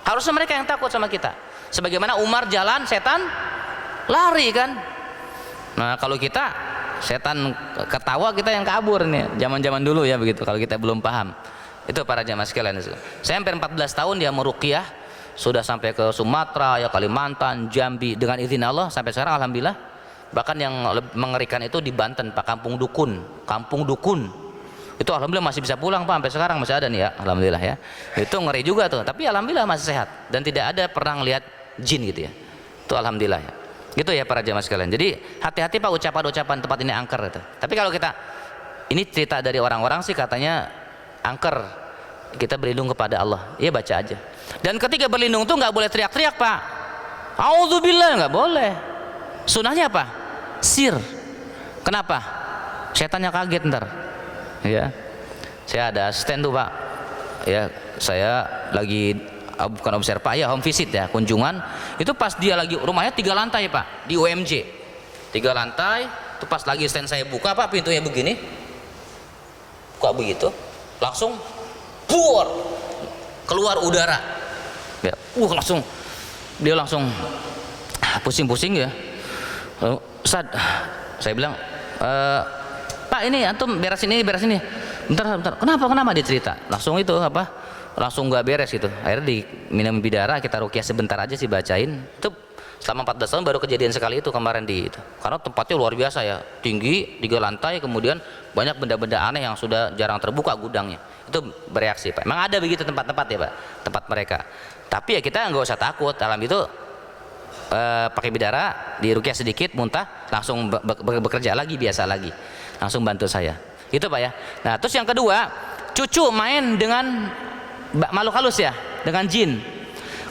Harusnya mereka yang takut sama kita. Sebagaimana Umar jalan, setan lari kan. Nah kalau kita setan ketawa, kita yang kabur nih. Zaman-zaman dulu ya begitu. Kalau kita belum paham. Itu para jamaah sekalian. Saya hampir 14 tahun dia meruqyah, sudah sampai ke Sumatera, ya Kalimantan, Jambi dengan izin Allah sampai sekarang alhamdulillah. Bahkan yang mengerikan itu di Banten Pak, kampung dukun itu alhamdulillah masih bisa pulang Pak, sampai sekarang masih ada nih ya, alhamdulillah ya. Itu ngeri juga tuh, tapi alhamdulillah masih sehat dan tidak ada pernah ngelihat jin gitu ya. Itu alhamdulillah ya. Gitu ya para jamaah sekalian. Jadi hati-hati Pak ucapan-ucapan tempat ini angker itu. Tapi kalau kita ini cerita dari orang-orang sih katanya angker, kita berlindung kepada Allah. Ya baca aja. Dan ketika berlindung tuh nggak boleh teriak-teriak Pak. Auzubillah, nggak boleh. Sunahnya apa? Sir. Kenapa? Setannya kaget ntar ya. Saya ada asisten tuh Pak ya, saya lagi bukan observa ya, home visit ya, kunjungan. Itu pas dia lagi, rumahnya 3 lantai Pak, di UMJ 3 lantai. Itu pas lagi stand saya buka Pak, pintunya begini, buka begitu langsung keluar udara ya. Langsung dia langsung pusing-pusing ya. Ustaz, saya bilang, Pak ini antum beres ini. Bentar. Kenapa dia cerita? Langsung itu apa? Langsung nggak beres gitu. Akhirnya diminum bidara, kita ruqyah sebentar aja sih bacain. Itu selama 14 tahun baru kejadian sekali itu kemarin di itu. Karena tempatnya luar biasa ya, tinggi 3 lantai, kemudian banyak benda-benda aneh yang sudah jarang terbuka gudangnya. Itu bereaksi Pak. Emang ada begitu tempat-tempat ya Pak, tempat mereka. Tapi ya kita nggak usah takut. Alam itu pakai bidara, diruqyah sedikit, muntah, langsung bekerja lagi, biasa lagi, langsung bantu saya. Itu Pak ya. Nah terus yang kedua, cucu main dengan makhluk halus ya, dengan jin.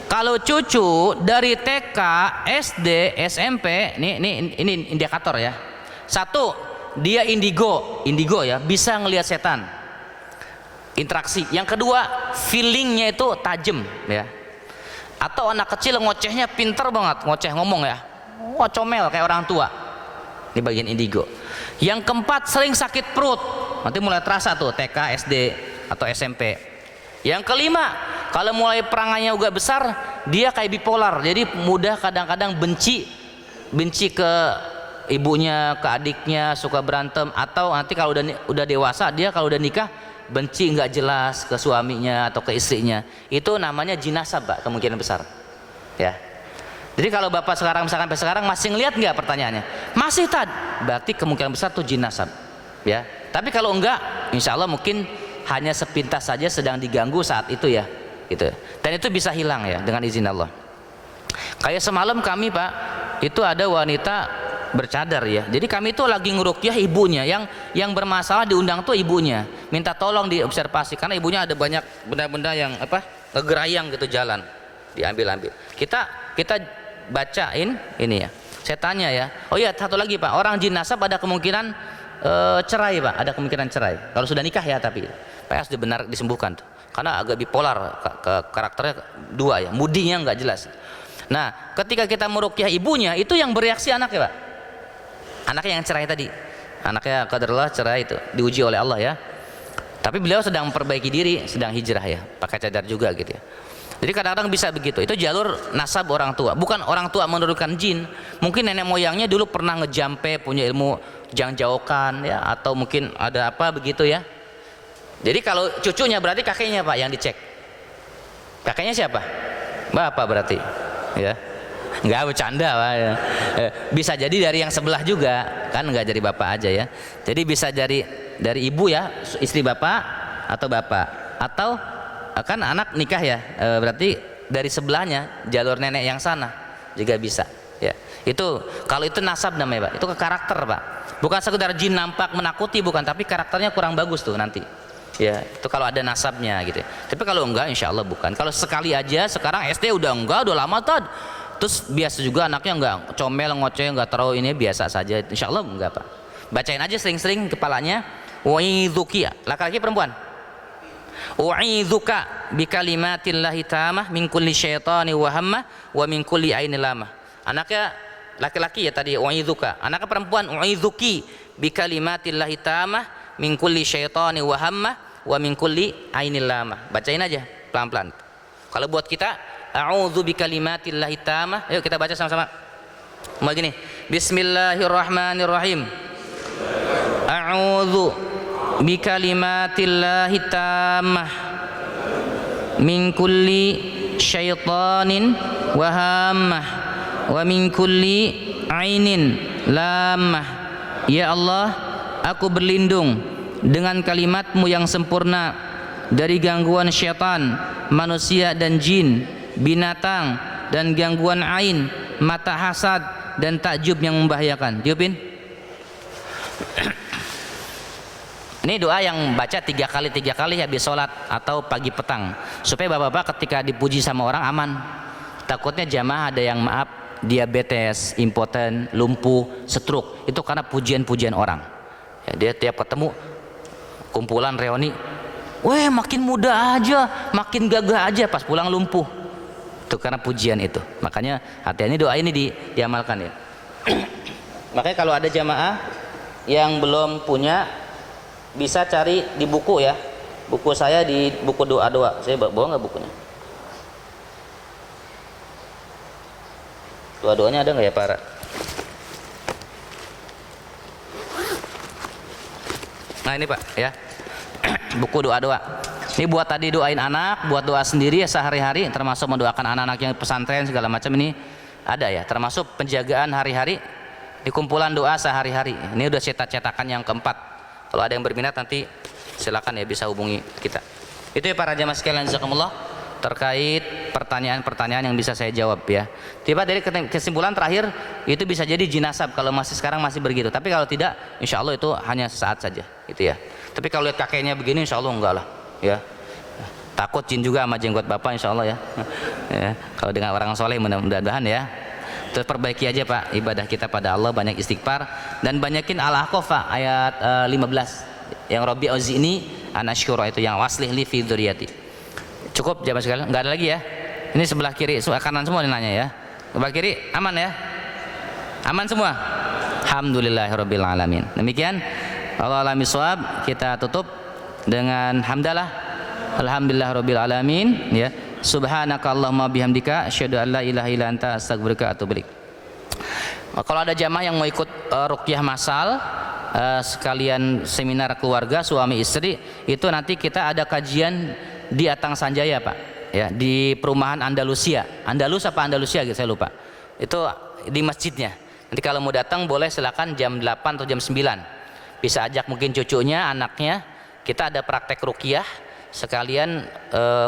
Kalau cucu dari TK, SD, SMP, ini indikator ya. Satu, dia indigo ya, bisa ngelihat setan. interaksi. Yang kedua, feelingnya itu tajam ya. Atau anak kecil ngocehnya pinter banget, ngoceh ngomong ya, wah comel kayak orang tua. Di bagian indigo. Yang keempat, sering sakit perut. Nanti mulai terasa tuh TK, SD atau SMP. Yang kelima, kalau mulai perangannya juga besar, dia kayak bipolar. Jadi mudah kadang-kadang benci ke ibunya, ke adiknya, suka berantem. Atau nanti kalau udah dewasa, dia kalau udah nikah benci nggak jelas ke suaminya atau ke istrinya. Itu namanya jinasab, Pak, kemungkinan besar. Ya. Jadi kalau Bapak sekarang misalkan sampai sekarang masih ngelihat nggak pertanyaannya? Masih, Tad. Berarti kemungkinan besar tuh jinasab. Ya. Tapi kalau enggak, insya Allah mungkin hanya sepintas saja sedang diganggu saat itu ya. Gitu. Dan itu bisa hilang ya dengan izin Allah. Kayak semalam kami, Pak, itu ada wanita bercadar ya. Jadi kami itu lagi ngeruqyah ibunya yang bermasalah, diundang tuh ibunya. Minta tolong diobservasi karena ibunya ada banyak benda-benda yang ngegerayang gitu jalan. Diambil-ambil. Kita bacain ini ya. Saya tanya ya. Oh iya, satu lagi, Pak. Orang jin nasab ada kemungkinan cerai, Pak. Ada kemungkinan cerai. Kalau sudah nikah ya, tapi Pak harus benar disembuhkan tuh. Karena agak bipolar karakternya dua ya. Mudinya nggak jelas. Nah, ketika kita meruqyah ibunya, itu yang bereaksi anaknya, Pak. Anaknya yang cerai tadi, anaknya qadarullah cerai itu diuji oleh Allah ya. Tapi beliau sedang memperbaiki diri, sedang hijrah ya, pakai cadar juga gitu ya. Jadi kadang-kadang bisa begitu. Itu jalur nasab orang tua, bukan orang tua menurunkan jin. Mungkin nenek moyangnya dulu pernah ngejampe, punya ilmu jangjaukan ya, atau mungkin ada apa begitu ya. Jadi kalau cucunya berarti kakeknya, Pak, yang dicek. Kakeknya siapa? Bapak berarti ya. Nggak bercanda, Pak, ya. Bisa jadi dari yang sebelah juga kan, nggak dari bapak aja ya. Jadi bisa dari ibu ya, istri bapak atau bapak, atau kan anak nikah ya, berarti dari sebelahnya jalur nenek yang sana juga bisa ya. Itu kalau itu nasab namanya, Pak. Itu ke karakter, Pak, bukan sekedar jin nampak menakuti, bukan, tapi karakternya kurang bagus tuh nanti ya. Itu kalau ada nasabnya gitu. Tapi kalau enggak, insya Allah bukan. Kalau sekali aja, sekarang SD udah enggak, udah lama tuh. Terus biasa juga anaknya enggak comel, ngoceh, enggak terlalu ini, biasa saja, insya Allah enggak, Pak. Bacain aja sering-sering kepalanya. Wa'idzuki, laki-laki perempuan? Wa'idzuka bikalimatillahi tamah min kulli syaitani wa hammah wa min kulli ainil lamah. Anaknya laki-laki ya tadi, wa'idzuka. Anaknya perempuan, wa'idzuki bikalimatillahi tamah min kulli syaitani wa hammah wa min kulli ainil lamah. Bacain aja pelan-pelan. Kalau buat kita, a'udzu bikalimatillahi tamah. Ayo kita baca sama-sama. Mau gini. Bismillahirrahmanirrahim. A'udzu bikalimatillahi tamah min kulli syaitanin wa hammah wa min kulli ainin lamah. Ya Allah, aku berlindung dengan kalimat-Mu yang sempurna dari gangguan syaitan, manusia dan jin, binatang dan gangguan ain, mata hasad dan takjub yang membahayakan. Tiupin. Ini doa yang baca 3 kali habis sholat atau pagi petang, supaya bapak-bapak ketika dipuji sama orang aman. Takutnya jamaah ada yang diabetes, impoten, lumpuh, stroke, itu karena pujian-pujian orang ya. Dia tiap ketemu kumpulan reuni, weh makin muda aja, makin gagah aja, pas pulang lumpuh. Itu karena pujian itu. Makanya hati-hati doa ini diamalkan ya. Makanya kalau ada jamaah yang belum punya, bisa cari di buku ya. Buku saya di buku doa-doa. Saya bawa nggak bukunya? Doa-doanya ada nggak ya, para? Nah ini, Pak ya. Buku doa-doa. Ini buat tadi doain anak, buat doa sendiri ya sehari-hari, termasuk mendoakan anak-anak yang pesantren segala macam, ini ada ya, termasuk penjagaan hari-hari di kumpulan doa sehari-hari. Ini udah cetakan yang keempat. Kalau ada yang berminat nanti silakan ya, bisa hubungi kita. Itu ya para jamaah sekalian, jazakumullah, terkait pertanyaan-pertanyaan yang bisa saya jawab ya. Tiba dari kesimpulan terakhir, itu bisa jadi jinasab kalau masih sekarang masih begitu. Tapi kalau tidak, insya Allah itu hanya sesaat saja gitu ya. Tapi kalau lihat kakeknya begini, insya Allah enggak lah ya. Takut jin juga sama jenggot bapak, insya Allah ya. Ya, kalau dengan orang soleh mudah-mudahan ya. Terus perbaiki aja, Pak, ibadah kita pada Allah, banyak istighfar dan banyakin Al-Ahqaf, Pak, ayat 15 yang Robi Auzi ini an ashkura, itu yang waslih li fi dzurriyyati. Cukup jamaah sekalian, enggak ada lagi ya. Ini sebelah kiri, kanan semua nanya ya. Sebelah kiri aman ya? Aman semua? Alhamdulillahirabbil alamin. Demikian Allah alam bisawab, kita tutup dengan hamdalah. Alhamdulillahirabbil alamin ya. Subhanakallahumma bihamdika asyhadu an la ilaha illa anta astaghfiruka wa atubu ilaik. Kalau ada jamaah yang mau ikut ruqyah masal, sekalian seminar keluarga suami istri, itu nanti kita ada kajian di Atang Sanjaya Pak ya, di perumahan Andalusia. Andalus apa Andalusia gitu saya lupa. Itu di masjidnya. Nanti kalau mau datang boleh, silakan jam 8 atau jam 9. Bisa ajak mungkin cucunya, anaknya. Kita ada praktek ruqyah sekalian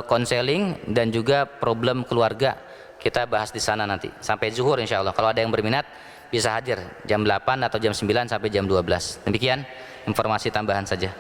konseling dan juga problem keluarga. Kita bahas di sana nanti sampai zuhur insyaallah. Kalau ada yang berminat bisa hadir jam 8 atau jam 9 sampai jam 12. Demikian informasi tambahan saja.